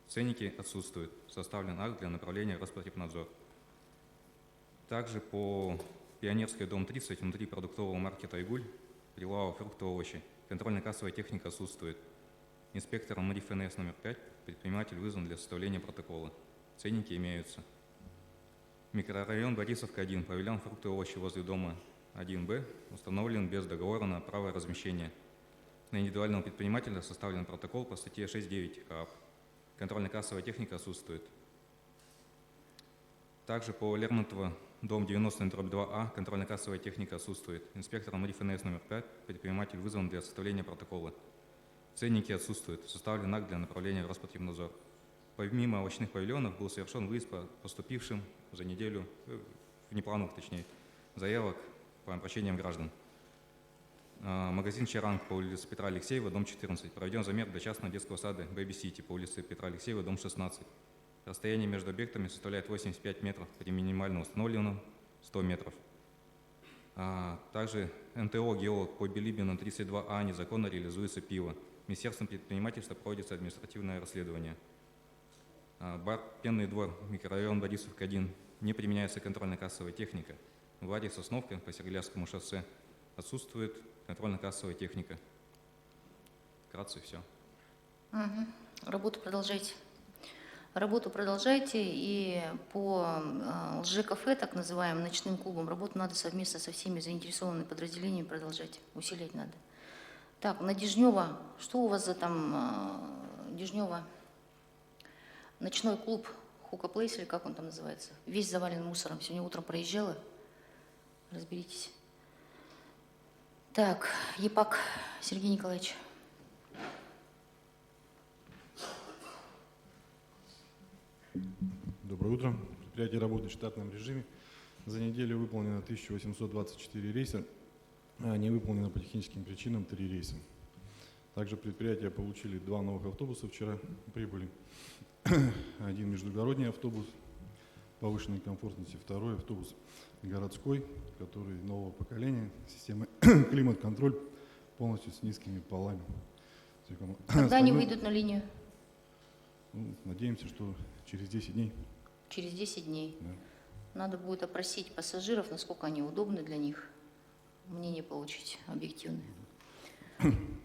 Ценники отсутствуют. Составлен акт для направления в Роспотребнадзор. Также по Пионерской, дом 30, внутри продуктового маркета «Айгуль», прилавок фрукты и овощи. Контрольно-кассовая техника отсутствует. Инспектором МАДИФ НС номер 5 предприниматель вызван для составления протокола. Ценники имеются. Микрорайон Борисовка, 1, павильон фрукты и овощи возле дома 1Б установлен без договора на право размещения. На индивидуального предпринимателя составлен протокол по статье 6.9 КАП. Контрольно-кассовая техника отсутствует. Также по Лермонтова, дом 90/2А, контрольно-кассовая техника отсутствует. Инспектором МАДИФ НС номер 5 предприниматель вызван для составления протокола. Ценники отсутствуют. Составлен акт для направления в Роспотребнадзор. Помимо овощных павильонов был совершен выезд по поступившим за неделю, внеплановых точнее, заявок по обращениям граждан. Магазин «Чаранг» по улице Петра Алексеева, дом 14. Проведен замер для частного детского сада «Бэби Сити» по улице Петра Алексеева, дом 16. Расстояние между объектами составляет 85 метров, при минимально установленном 100 метров. Также НТО «Геолог» по Билибину 32А незаконно реализуется пиво. Министерством предпринимательства проводится административное расследование. Бар «Пенный двор», микрорайон Борисовка, 1. Не применяется контрольно-кассовая техника. В баре «Сосновка» по Сергелясскому шоссе отсутствует контрольно-кассовая техника. Вкратце все. Работу продолжайте. Работу продолжайте. И по ЛЖКФ, так называемым ночным клубам, работу надо совместно со всеми заинтересованными подразделениями продолжать. Усилять надо. Так, на Дежнева. Что у вас за там Дежнева? Ночной клуб Хука Плейс, или как он там называется? Весь завален мусором. Сегодня утром проезжала. Разберитесь. Так, Епак Сергей Николаевич. Доброе утро. Предприятие работает в штатном режиме. За неделю выполнено 1824 рейса, а не выполнено по техническим причинам 3 рейса. Также предприятия получили 2 новых автобуса вчера прибыли. Один междугородний автобус повышенной комфортности, второй автобус городской, который нового поколения, система климат-контроль полностью с низкими полами. Когда они выйдут на линию? Надеемся, что через 10 дней. Через 10 дней. Да. Надо будет опросить пассажиров, насколько они удобны для них. Мнение получить объективное.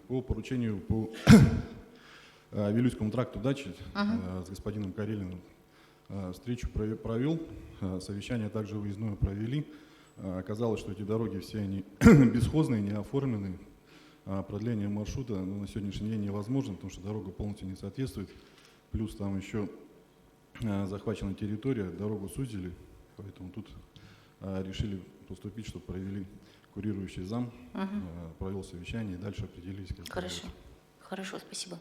По поручению по Вилюйскому тракту дачи с господином Карелиным встречу провел, совещание также выездное провели. Оказалось, что эти дороги все они бесхозные, не оформлены. Продление маршрута на сегодняшний день невозможно, потому что дорога полностью не соответствует. Плюс там еще захвачена территория, дорогу сузили, поэтому тут решили поступить, чтобы провели курирующий зам, провел совещание и дальше определились. Хорошо, хорошо, спасибо.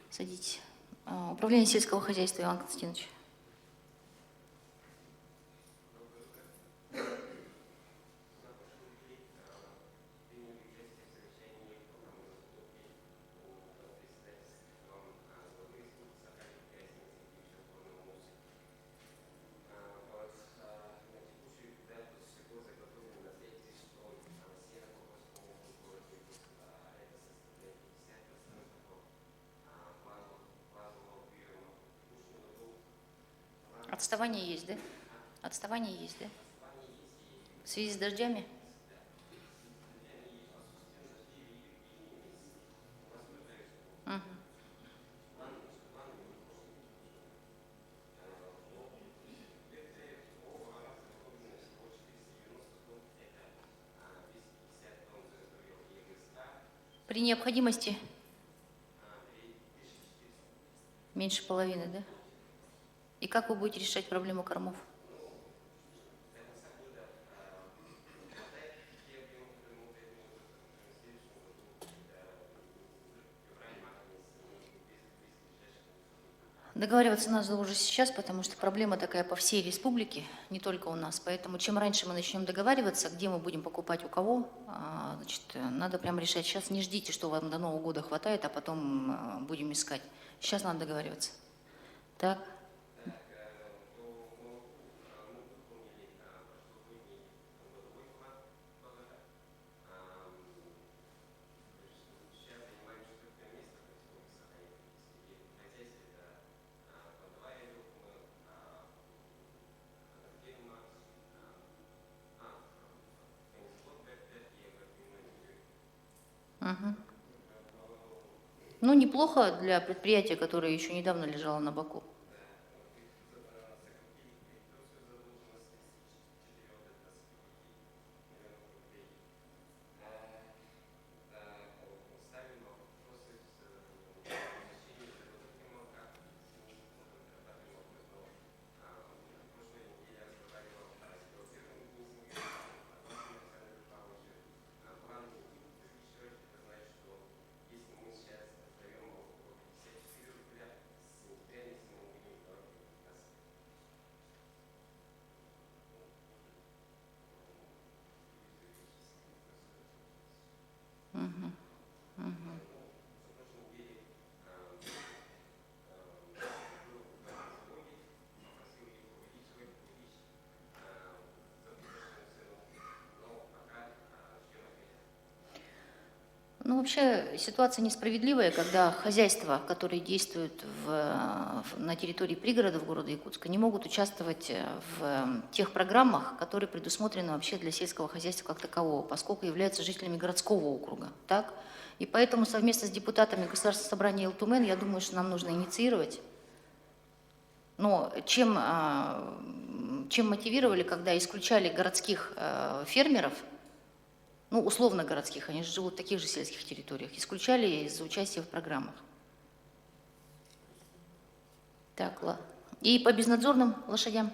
Садитесь. Управление сельского хозяйства, Иван Константинович. Отставание есть, да? Отставание есть, да? В связи с дождями? При необходимости? Меньше половины, да? И как вы будете решать проблему кормов? Договариваться надо уже сейчас, потому что проблема такая по всей республике, не только у нас. Поэтому чем раньше мы начнем договариваться, где мы будем покупать у кого, значит, надо прямо решать. Сейчас не ждите, что вам до Нового года хватает, а потом будем искать. Сейчас надо договариваться. Так. Угу. Ну, неплохо для предприятия, которое еще недавно лежало на боку. Ну, вообще ситуация несправедливая, когда хозяйства, которые действуют на территории пригородов города Якутска, не могут участвовать в тех программах, которые предусмотрены вообще для сельского хозяйства как такового, поскольку являются жителями городского округа. Так? И поэтому совместно с депутатами Государственного собрания Елтумен, я думаю, что нам нужно инициировать. Но чем мотивировали, когда исключали городских фермеров, ну, условно городских, они же живут в таких же сельских территориях, исключали из участия в программах. Так, ладно. И по безнадзорным лошадям?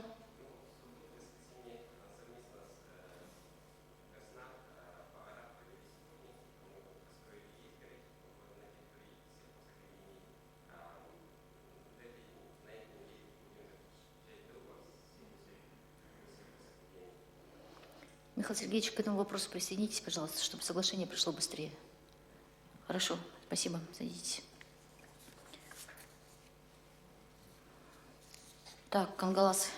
Михаил Сергеевич, к этому вопросу присоединитесь, пожалуйста, чтобы соглашение пришло быстрее. Хорошо, спасибо, садитесь. Так, Кангалас.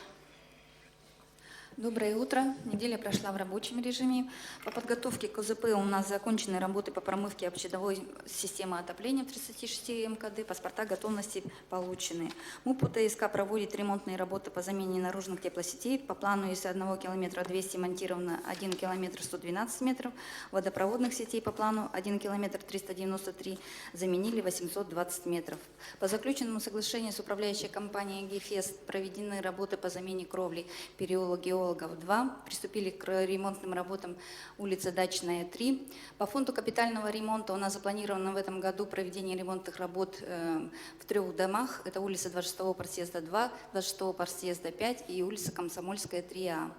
Доброе утро. Неделя прошла в рабочем режиме. По подготовке к ОЗП у нас закончены работы по промывке общедовой системы отопления в 36 МКД. Паспорта готовности получены. МУП ТСК проводит ремонтные работы по замене наружных теплосетей. По плану из 1 километра 200 монтировано 1 километр 112 метров. Водопроводных сетей по плану 1 километр 393 заменили 820 метров. По заключенному соглашению с управляющей компанией «Гефест» проведены работы по замене кровли переулок Геологов 2, приступили к ремонтным работам улица Дачная 3. По фонду капитального ремонта у нас запланировано в этом году проведение ремонтных работ в 3 домах. Это улица 26-го подъезда 2, 26-го подъезда 5 и улица Комсомольская 3А.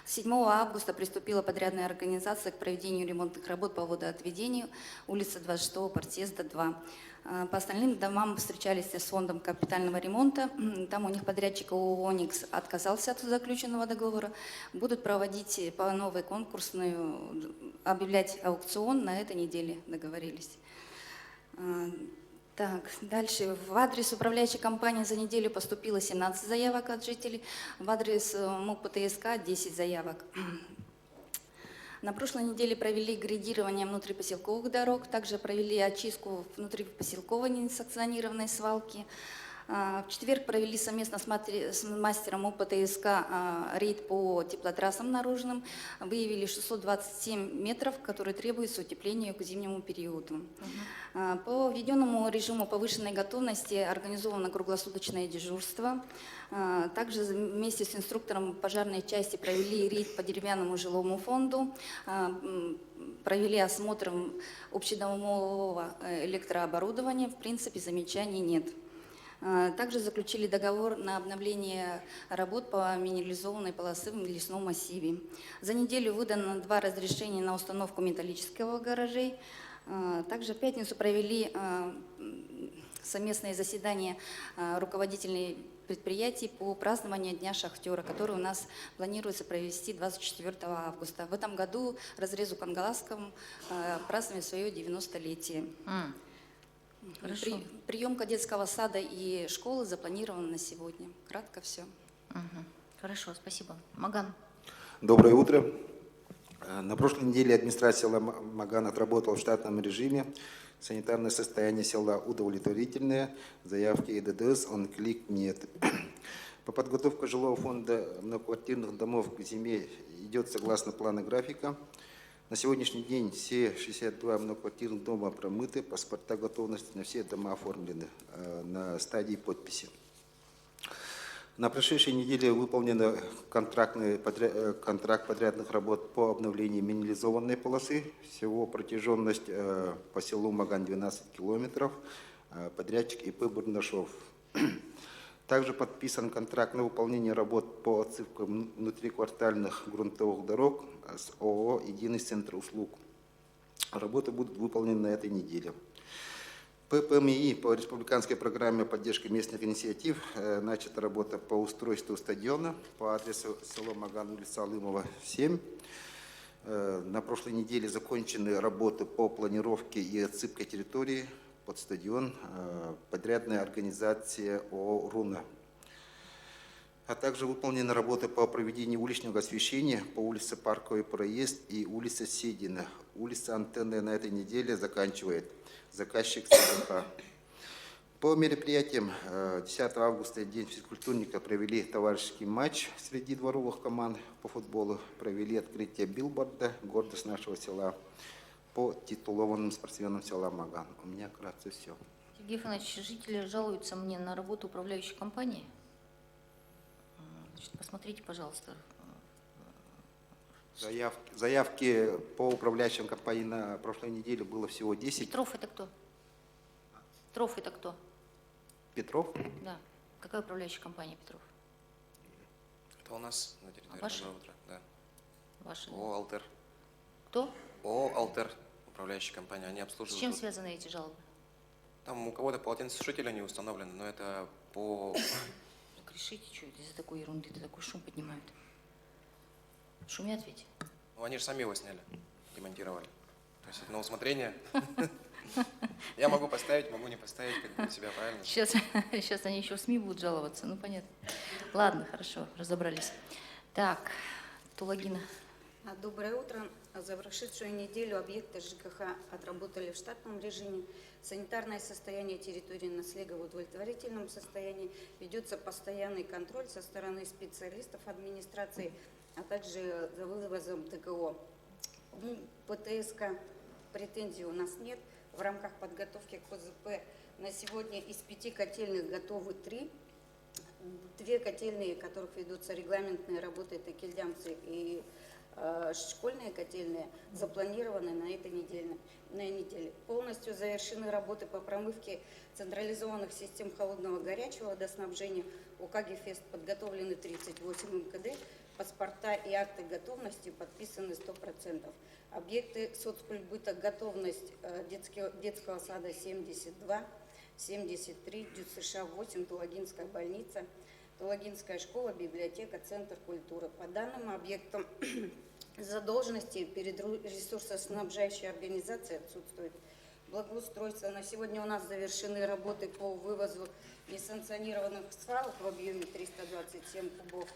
7 августа приступила подрядная организация к проведению ремонтных работ по водоотведению улица 26-го подъезда 2. По остальным домам встречались с фондом капитального ремонта. Там у них подрядчик ООО «Оникс» отказался от заключенного договора. Будут проводить по новой конкурсную, объявлять аукцион на этой неделе, договорились. Так, дальше. В адрес управляющей компании за неделю поступило 17 заявок от жителей. В адрес МУП ТСК 10 заявок. На прошлой неделе провели грейдирование внутрипоселковых дорог, также провели очистку внутрипоселковой несанкционированной свалки. В четверг провели совместно с мастером ОПТСК рейд по теплотрассам наружным. Выявили 627 метров, которые требуются утеплению к зимнему периоду. По введенному режиму повышенной готовности организовано круглосуточное дежурство. Также вместе с инструктором пожарной части провели рейд по деревянному жилому фонду, провели осмотр общедомового электрооборудования. В принципе, замечаний нет. Также заключили договор на обновление работ по минерализованной полосы в лесном массиве. За неделю выдано 2 разрешения на установку металлического гаражей. Также в пятницу провели совместное заседание руководителей предприятий по празднованию Дня шахтера, который у нас планируется провести 24 августа. В этом году разрезу Кангаласском празднует свое 90-летие. Хорошо. Приемка детского сада и школы запланирована на сегодня. Кратко все. Хорошо, спасибо. Маган. Доброе утро. На прошлой неделе администрация села Маган отработала в штатном режиме. Санитарное состояние села удовлетворительное. Заявки ИДДС, он-клик нет. По подготовке жилого фонда многоквартирных домов к зиме идет согласно плана графика. На сегодняшний день все 62 многоквартирных дома промыты, паспорта готовности на все дома оформлены на стадии подписи. На прошедшей неделе выполнен контракт подрядных работ по обновлению минерализованной полосы. Всего протяженность по селу Маган 12 километров. Подрядчик ИП Бурнашов. Также подписан контракт на выполнение работ по отсыпке внутриквартальных грунтовых дорог с ООО «Единый центр услуг». Работы будут выполнены на этой неделе. ППМИ по республиканской программе поддержки местных инициатив начата работа по устройству стадиона по адресу село Маган, улица Алымова, 7. На прошлой неделе закончены работы по планировке и отсыпке территории под стадион, подрядная организация ООО «Руна». А также выполнены работы по проведению уличного освещения по улице Парковый проезд и улице Седина. Улица Антенная на этой неделе заканчивает. Заказчик СДК. По мероприятиям 10 августа, День физкультурника, провели товарищеский матч среди дворовых команд по футболу, провели открытие билборда «Гордость нашего села» по титулованным спортсменам села Маган. У меня вкратце все. Сергей Иванович, жители жалуются мне на работу управляющей компании. Значит, посмотрите, пожалуйста. Заявки по управляющим компаниям на прошлой неделе было всего 10. Петров это кто? Петров это кто? Петров? Да. Какая управляющая компания Петров? Это у нас на территории. Ваша? Доброе утро. Да. Ваша? ООО «Алтер». Кто? ООО «Алтер», управляющая компания. Они С обслуживают. чем связаны эти жалобы? Там у кого-то полотенцесушители не установлены, но это по... Так решите, что это из-за такой ерунды, такой шум поднимают. Шумят ведь? Ну, они же сами его сняли, демонтировали. То есть это на усмотрение. Я могу поставить, могу не поставить, как для себя правильно. Сейчас они еще в СМИ будут жаловаться, ну понятно. Ладно, хорошо, разобрались. Так, Тулагина. Доброе утро. За прошедшую неделю объекты ЖКХ отработали в штатном режиме. Санитарное состояние территории наследия в удовлетворительном состоянии. Ведется постоянный контроль со стороны специалистов администрации, а также за вывозом ТКО. ПТСК претензий у нас нет. В рамках подготовки к ОЗП на сегодня из 5 котельных готовы 3. 2 котельные, в которых ведутся регламентные работы, это Кельдямцы и школьные котельные, запланированы на этой неделе. Полностью завершены работы по промывке централизованных систем холодного и горячего водоснабжения. УК «Гефест» подготовлены 38 МКД, паспорта и акты готовности подписаны 100%. Объекты соцкультбыта готовность детского сада 72, 73, ДЮСШ 8, Тулагинская больница, Тулагинская школа, библиотека, центр культуры. По данным объектам задолженности перед ресурсоснабжающей организацией отсутствует. Благоустройство. На сегодня у нас завершены работы по вывозу несанкционированных свалок в объеме 327 кубов.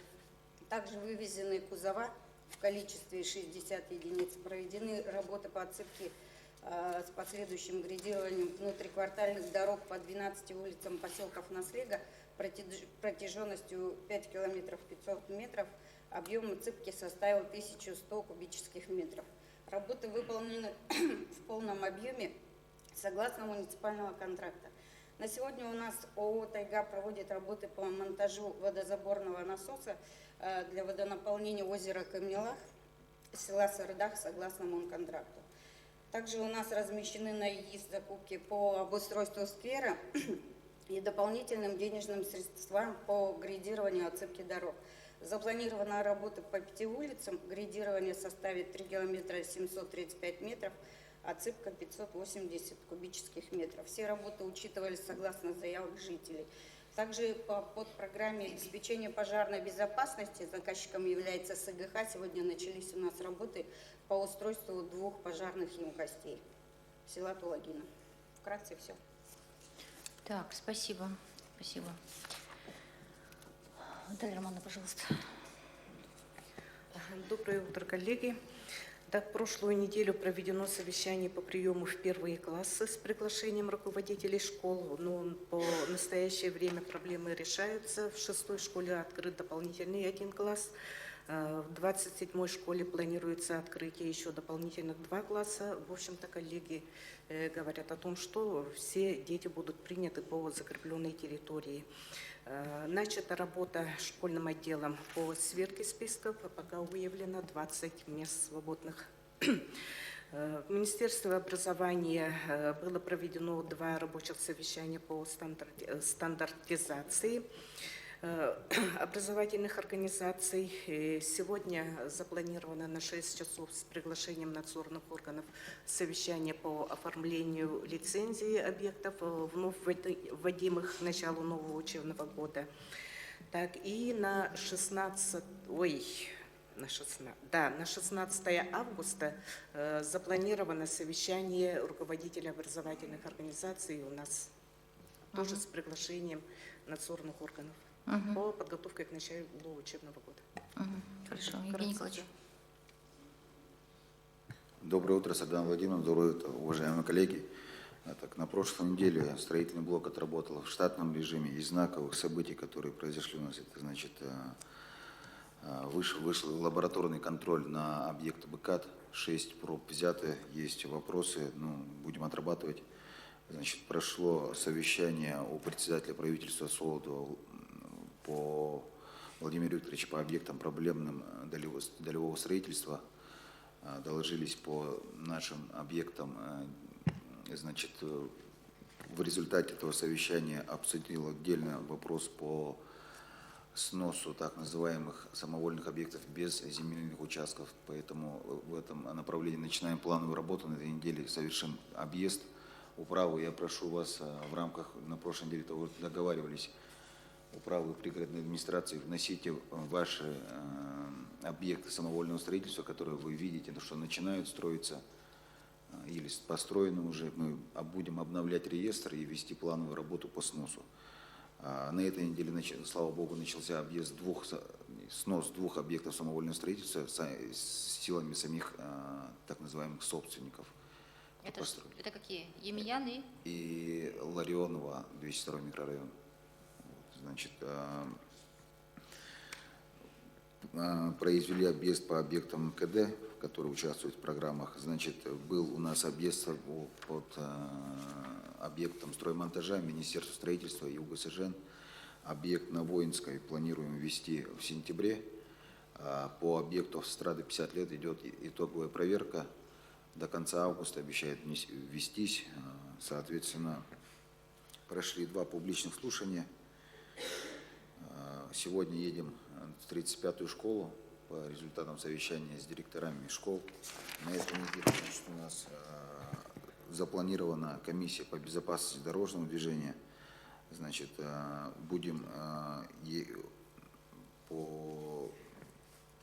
Также вывезены кузова в количестве 60 единиц. Проведены работы по отсыпке с последующим грейдированием внутриквартальных дорог по 12 улицам поселков Наслега протяженностью 5 километров 500 метров. Объем отсыпки составил 1100 кубических метров. Работы выполнены в полном объеме согласно муниципального контракта. На сегодня у нас ООО «Тайга» проводит работы по монтажу водозаборного насоса для водонаполнения озера Камелах, села Сырдах согласно Монконтракту. Также у нас размещены на ЕИС закупки по обустройству сквера и дополнительным денежным средствам по грейдированию отсыпки дорог. Запланирована работа по 5 улицам, грейдирование составит 3 километра 735 метров, отсыпка 580 кубических метров. Все работы учитывались согласно заявок жителей. Также по подпрограмме обеспечения пожарной безопасности заказчиком является СГХ. Сегодня начались у нас работы по устройству 2 пожарных емкостей села Тулагина. Вкратце все. Так, спасибо. Спасибо. Наталья Романовна, пожалуйста. Доброе утро, коллеги. Да, прошлую неделю проведено совещание по приему в первые классы с приглашением руководителей школ. Но по настоящее время проблемы решаются. В 6-й школе открыт дополнительный 1 класс. В 27-й школе планируется открытие еще дополнительных 2 класса. В общем-то, коллеги говорят о том, что все дети будут приняты по закрепленной территории. Начата работа школьным отделом по сверке списков, пока выявлено 20 мест свободных. В Министерстве образования было проведено 2 рабочих совещания по стандартизации образовательных организаций. Сегодня запланировано на 6 часов с приглашением надзорных органов совещание по оформлению лицензии объектов, вновь вводимых к началу нового учебного года. Так, и на 16 августа запланировано совещание руководителей образовательных организаций у нас тоже с приглашением надзорных органов по подготовке к началу учебного года. Хорошо, Евгений Николаевич. Доброе утро, Сардана Владимировна, доброе утро, уважаемые коллеги. Так, на прошлой неделе строительный блок отработал в штатном режиме. Из знаковых событий, которые произошли у нас, это значит, вышел лабораторный контроль на объект БКАТ, 6 проб взяты, есть вопросы, будем отрабатывать. Значит, прошло совещание у председателя правительства Солодова по Владимиру Викторовичу по объектам проблемным долевого строительства. Доложились по нашим объектам. Значит, в результате этого совещания обсудил отдельно вопрос по сносу так называемых самовольных объектов без земельных участков. Поэтому в этом направлении начинаем плановую работу. На этой неделе совершим объезд управы. Я прошу вас в рамках, на прошлой неделе того договаривались, управы пригородной администрации, вносите ваши объекты самовольного строительства, которые вы видите, что начинают строиться или построены уже. Мы будем обновлять реестр и вести плановую работу по сносу. На этой неделе, слава богу, начался объезд снос 2 объектов самовольного строительства с силами самих так называемых собственников. Это какие? Емельян и Ларионова, 202 микрорайон. Значит, произвели объезд по объектам МКД, которые участвуют в программах. Значит, был у нас объезд под объектом строймонтажа, Министерства строительства и УГСЖН. Объект на Воинской планируем ввести в сентябре. По объекту автострады 50 лет идет итоговая проверка. До конца августа обещает ввестись. Соответственно, прошли 2 публичных слушания. Сегодня едем в 35-ю школу по результатам совещания с директорами школ. На этой неделе, значит, у нас запланирована комиссия по безопасности дорожного движения. Значит, будем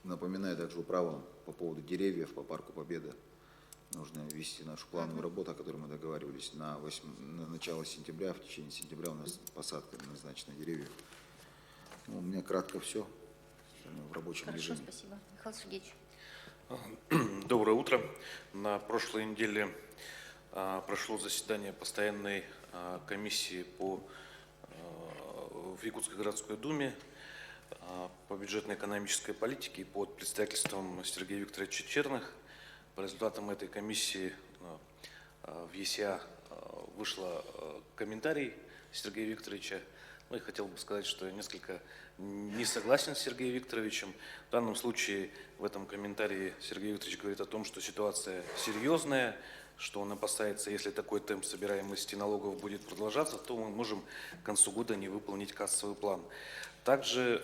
напоминаю также управам по поводу деревьев по Парку Победы. Нужно вести нашу плановую работу, о которой мы договаривались, на начало сентября. В течение сентября у нас посадка назначена деревьев. У меня кратко все в рабочем режиме. Хорошо, спасибо. Михаил Сергеевич. Доброе утро. На прошлой неделе прошло заседание постоянной комиссии в Якутской городской думе по бюджетно-экономической политике под председательством Сергея Викторовича Черных. По результатам этой комиссии в ЕСЯ вышел комментарий Сергея Викторовича. Ну и хотел бы сказать, что я несколько не согласен с Сергеем Викторовичем. В данном случае в этом комментарии Сергей Викторович говорит о том, что ситуация серьезная, что он опасается, если такой темп собираемости налогов будет продолжаться, то мы можем к концу года не выполнить кассовый план. Также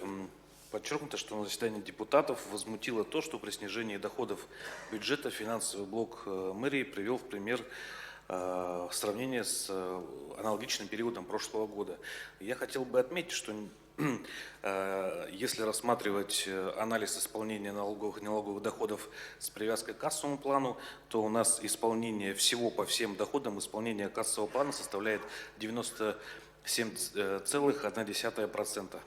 подчеркнуто, что на заседании депутатов возмутило то, что при снижении доходов бюджета финансовый блок мэрии привел в пример сравнение с аналогичным периодом прошлого года. Я хотел бы отметить, что если рассматривать анализ исполнения налоговых и налоговых доходов с привязкой к кассовому плану, то у нас исполнение всего по всем доходам, исполнение кассового плана составляет 97,1%.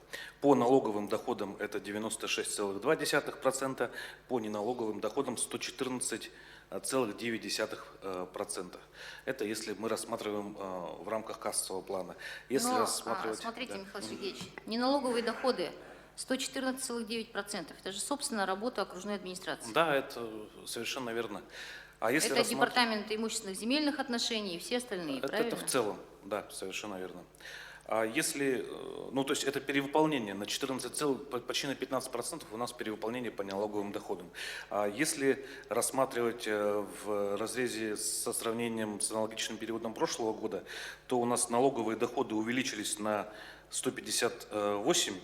По налоговым доходам это 96,2%, по неналоговым доходам 114,9%. Это если мы рассматриваем в рамках кассового плана. Если рассматривать... Смотрите, Михаил Сергеевич, неналоговые доходы 114,9%. Это же, собственно, работа окружной администрации. Да, это совершенно верно. А если это департамент имущественных земельных отношений и все остальные, правильно? Это в целом, да, совершенно верно. А если, ну то есть это перевыполнение на 14, почти на 15% у нас перевыполнение по неналоговым доходам. А если рассматривать в разрезе со сравнением с аналогичным периодом прошлого года, то у нас налоговые доходы увеличились на 158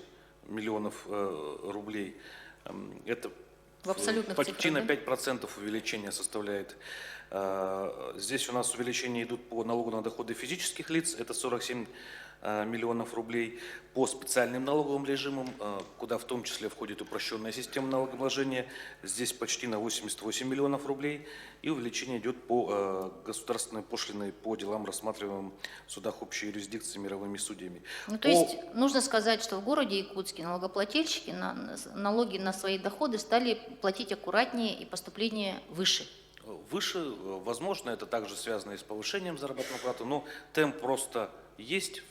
миллионов рублей. Это в абсолютных почти цифрах, на 5% увеличение составляет. Здесь у нас увеличения идут по налогу на доходы физических лиц, это 47 миллионов рублей, по специальным налоговым режимам, куда в том числе входит упрощенная система налогообложения, здесь почти на 88 миллионов рублей, и увеличение идет по государственной пошлине по делам, рассматриваемым в судах общей юрисдикции мировыми судьями. Ну, то есть нужно сказать, что в городе Якутске налогоплательщики налоги на свои доходы стали платить аккуратнее и поступления выше. Выше, возможно, это также связано и с повышением заработной платы, но темп просто есть,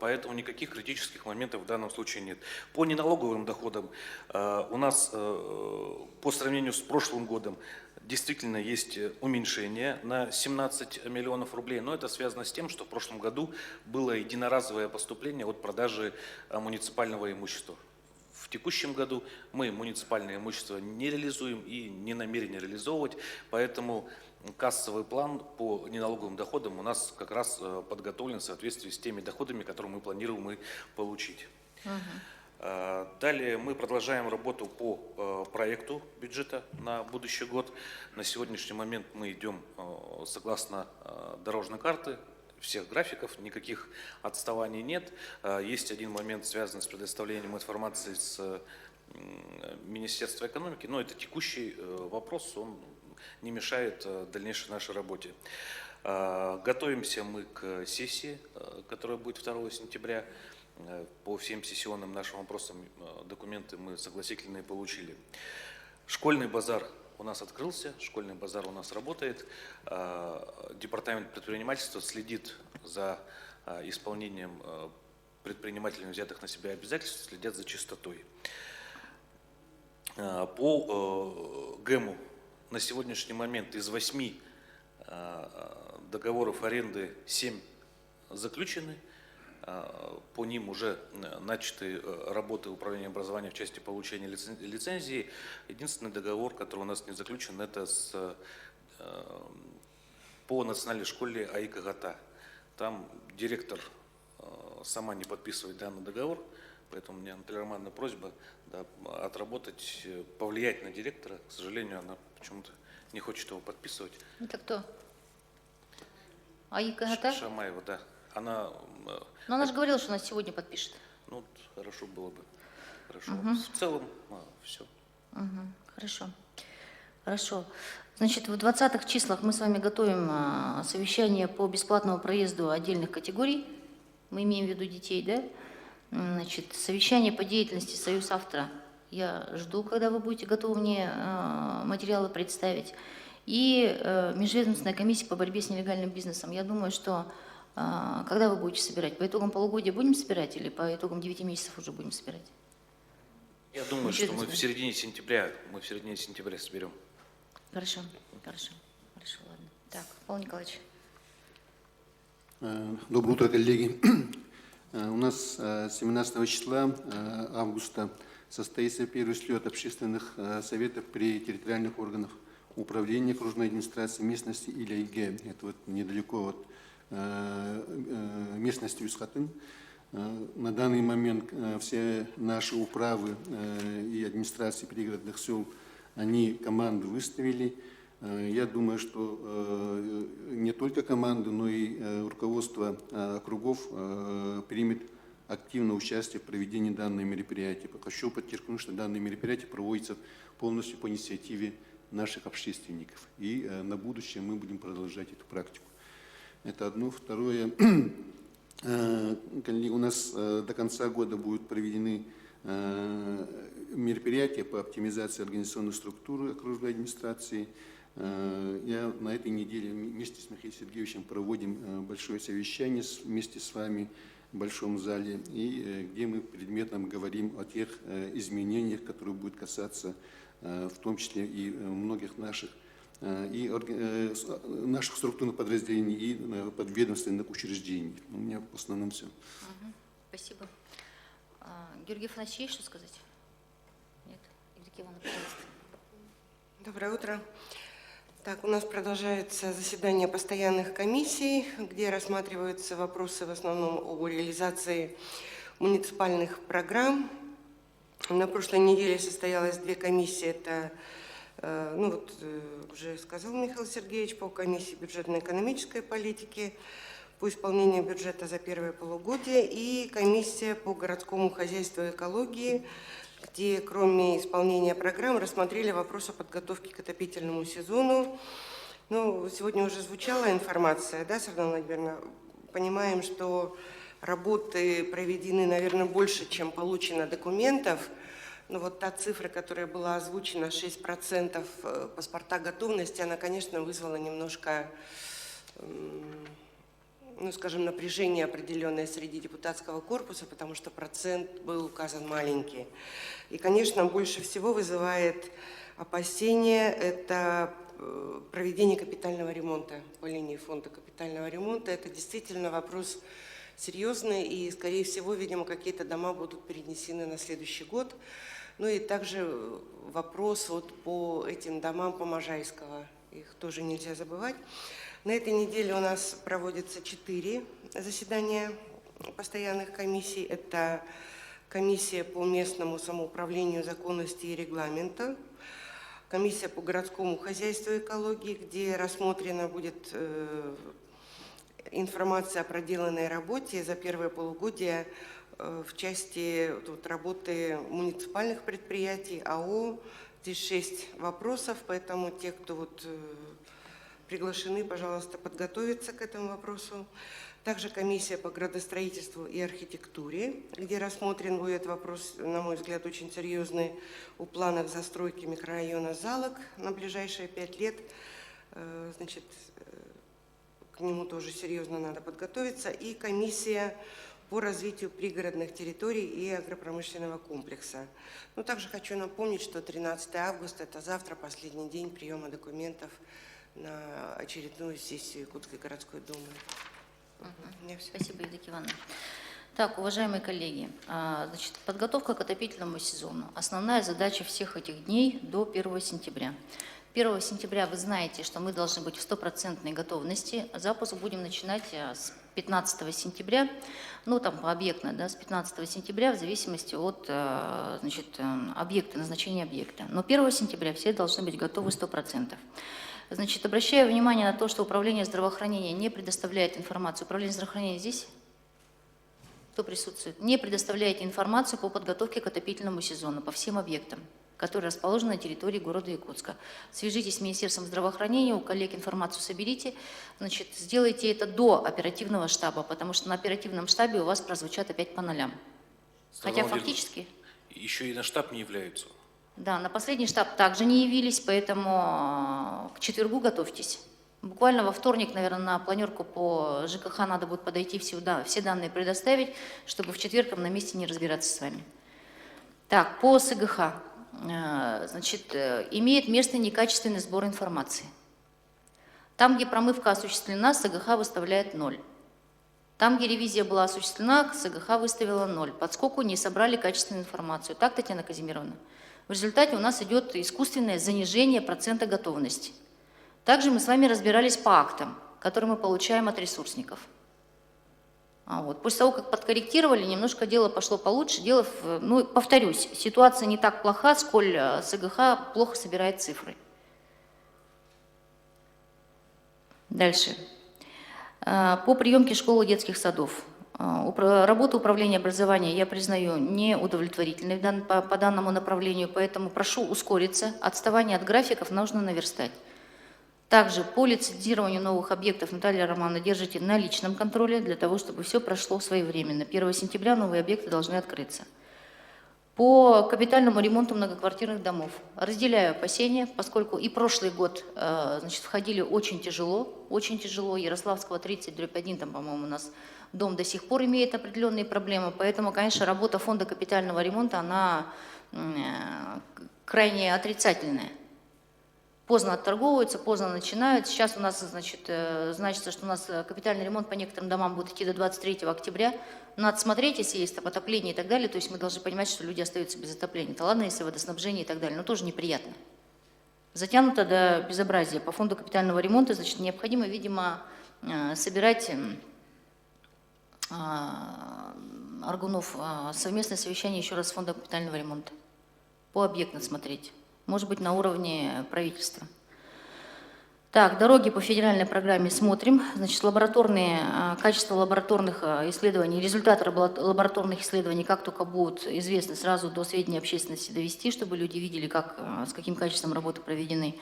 поэтому никаких критических моментов в данном случае нет. По неналоговым доходам у нас по сравнению с прошлым годом действительно есть уменьшение на 17 миллионов рублей, но это связано с тем, что в прошлом году было единоразовое поступление от продажи муниципального имущества. В текущем году мы муниципальное имущество не реализуем и не намерены реализовывать, поэтому кассовый план по неналоговым доходам у нас как раз подготовлен в соответствии с теми доходами, которые мы планируем и получить. Далее мы продолжаем работу по проекту бюджета на будущий год. На сегодняшний момент мы идем согласно дорожной карты, всех графиков, никаких отставаний нет. Есть один момент, связанный с предоставлением информации с Министерства экономики, но это текущий вопрос, он не мешает дальнейшей нашей работе. Готовимся мы к сессии, которая будет 2 сентября. По всем сессионным нашим вопросам документы мы согласительные получили. Школьный базар у нас открылся, школьный базар у нас работает. Департамент предпринимательства следит за исполнением предпринимателями взятых на себя обязательств, следят за чистотой. По ГЭМу на сегодняшний момент из 8 договоров аренды 7 заключены. По ним уже начаты работы управления образования в части получения лицензии. Единственный договор, который у нас не заключен, это по национальной школе АИКГАТА. Там директор сама не подписывает данный договор, поэтому у меня, Наталья Романовна, просьба отработать, повлиять на директора. К сожалению, она почему-то не хочет его подписывать. Это кто? АИКГАТА? Шамаева, да. Она... Но она же говорила, что она сегодня подпишет. Ну, хорошо было бы. Хорошо. В целом, все. Хорошо. Хорошо. Значит, в 20-х числах мы с вами готовим совещание по бесплатному проезду отдельных категорий. Мы имеем в виду детей, да? Значит, совещание по деятельности Союзавтора. Я жду, когда вы будете готовы мне материалы представить. и Межведомственная комиссия по борьбе с нелегальным бизнесом. Я думаю, что когда вы будете собирать? По итогам полугодия будем собирать или по итогам 9 месяцев уже будем собирать? Я думаю, что мы в середине сентября соберем. Хорошо, ладно. Так, Павел Николаевич. Доброе утро, коллеги. У нас 17 числа августа состоится первый слет общественных советов при территориальных органах управления окружной администрации местности Иляйге. Это вот недалеко от местности Усхатын. На данный момент все наши управы и администрации пригородных сел, они команду выставили. Я думаю, что не только команда, но и руководство округов примет активное участие в проведении данного мероприятия. Хочу подчеркнуть, что данное мероприятие проводится полностью по инициативе наших общественников. И на будущее мы будем продолжать эту практику. Это одно. Второе. Коллеги, у нас до конца года будут проведены мероприятия по оптимизации организационной структуры окружной администрации. Я на этой неделе вместе с Михаилом Сергеевичем проводим большое совещание вместе с вами в большом зале, и где мы предметно говорим о тех изменениях, которые будут касаться в том числе и многих наших наших структурных подразделений и подведомственных учреждений. У меня в основном все. Спасибо. Георгий Афанасьевич, есть что сказать? Нет? Евдокия Ивановна, пожалуйста. Доброе утро. Так, у нас продолжается заседание постоянных комиссий, где рассматриваются вопросы в основном об реализации муниципальных программ. На прошлой неделе состоялось 2 комиссии. Это, уже сказал Михаил Сергеевич, по комиссии бюджетно-экономической политики, по исполнению бюджета за первое полугодие, и комиссия по городскому хозяйству и экологии, где кроме исполнения программ рассмотрели вопрос о подготовке к отопительному сезону. Сегодня уже звучала информация, да, Сардана Владимировна? Понимаем, что работы проведены, наверное, больше, чем получено документов. Но вот та цифра, которая была озвучена, 6% паспорта готовности, она, конечно, вызвала немножко, скажем, напряжение определенное среди депутатского корпуса, потому что процент был указан маленький. И, конечно, больше всего вызывает опасения это проведение капитального ремонта по линии фонда капитального ремонта. Это действительно вопрос серьезный, и, скорее всего, видимо, какие-то дома будут перенесены на следующий год. И также вопрос по этим домам по Можайского, их тоже нельзя забывать. На этой неделе у нас проводится 4 заседания постоянных комиссий. Это комиссия по местному самоуправлению, законности и регламента, комиссия по городскому хозяйству и экологии, где рассмотрена будет информация о проделанной работе за первое полугодие в части работы муниципальных предприятий, АО. Здесь 6 вопросов, поэтому те, кто приглашены, пожалуйста, подготовиться к этому вопросу. Также комиссия по градостроительству и архитектуре, где рассмотрен будет вопрос, на мой взгляд, очень серьезный, о планах застройки микрорайона Залог на ближайшие 5 лет. Значит, к нему тоже серьезно надо подготовиться. И комиссия по развитию пригородных территорий и агропромышленного комплекса. Также хочу напомнить, что 13 августа – это завтра, последний день приема документов на очередную сессию Якутской городской думы. Спасибо, Евдокия Ивановна. Так, уважаемые коллеги, подготовка к отопительному сезону. Основная задача всех этих дней до 1 сентября. 1 сентября вы знаете, что мы должны быть в 100% готовности. Запуск будем начинать с 15 сентября, пообъектно, с 15 сентября, в зависимости от объекта, назначения объекта. Но 1 сентября все должны быть готовы 100%. Обращаю внимание на то, что Управление здравоохранения не предоставляет информацию. Управление здравоохранения здесь? Кто присутствует? Не предоставляет информацию по подготовке к отопительному сезону по всем объектам, которые расположены на территории города Якутска. Свяжитесь с Министерством здравоохранения, у коллег информацию соберите. Сделайте это до оперативного штаба, потому что на оперативном штабе у вас прозвучат опять по нолям. Хотя фактически... Еще и на штаб не являются. Да, на последний штаб также не явились, поэтому к четвергу готовьтесь. Буквально во вторник, наверное, на планерку по ЖКХ надо будет подойти, все данные предоставить, чтобы в четверг на месте не разбираться с вами. Так, по СГХ. Значит, имеет место некачественный сбор информации. Там, где промывка осуществлена, СГХ выставляет 0. Там, где ревизия была осуществлена, СГХ выставила 0. Подскоку не собрали качественную информацию. Так, Татьяна Казимировна? В результате у нас идет искусственное занижение процента готовности. Также мы с вами разбирались по актам, которые мы получаем от ресурсников. После того, как подкорректировали, немножко дело пошло получше. Ну, повторюсь, ситуация не так плоха, сколь СГХ плохо собирает цифры. Дальше. По приемке школ и детских садов. Работа управления образования я признаю неудовлетворительной по данному направлению, поэтому прошу ускориться. Отставание от графиков нужно наверстать. Также по лицензированию новых объектов, Наталья Романовна, держите на личном контроле для того, чтобы все прошло своевременно. 1 сентября новые объекты должны открыться. По капитальному ремонту многоквартирных домов. Разделяю опасения, поскольку и прошлый год входили очень тяжело. Ярославского 30/1, там, по-моему, у нас дом до сих пор имеет определенные проблемы, поэтому, конечно, работа фонда капитального ремонта, она крайне отрицательная. Поздно отторговываются, поздно начинают. Сейчас у нас, значится, что у нас капитальный ремонт по некоторым домам будет идти до 23 октября. Надо смотреть, если есть отопление и так далее, то есть мы должны понимать, что люди остаются без отопления. Это ладно, если водоснабжение и так далее, но тоже неприятно. Затянуто до безобразия. По фонду капитального ремонта, значит, необходимо, видимо, собирать Аргунов совместное совещание еще раз с фондом капитального ремонта. По объектно смотреть. Может быть, на уровне правительства. Так, дороги по федеральной программе смотрим. Значит, качество лабораторных исследований, результаты лабораторных исследований, как только будут известны, сразу до сведения общественности довести, чтобы люди видели, с каким качеством работы проведены.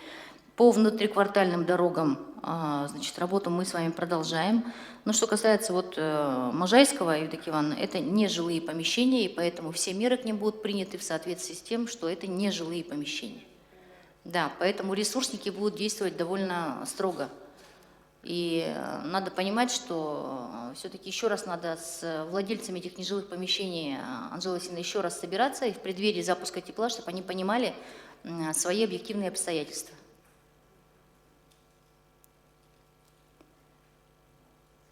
По внутриквартальным дорогам, значит, работу мы с вами продолжаем. Но что касается Можайского, Евдокия Ивановна, это не жилые помещения, и поэтому все меры к ним будут приняты в соответствии с тем, что это не жилые помещения. Да, поэтому ресурсники будут действовать довольно строго. И надо понимать, что все-таки еще раз надо с владельцами этих нежилых помещений, Анжела Васильевна, еще раз собираться и в преддверии запуска тепла, чтобы они понимали свои объективные обстоятельства.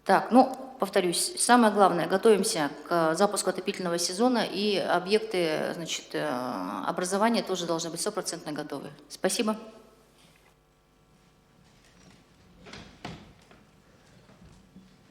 Так, повторюсь, самое главное, готовимся к запуску отопительного сезона, и объекты, значит, образования тоже должны быть 100% готовы. Спасибо.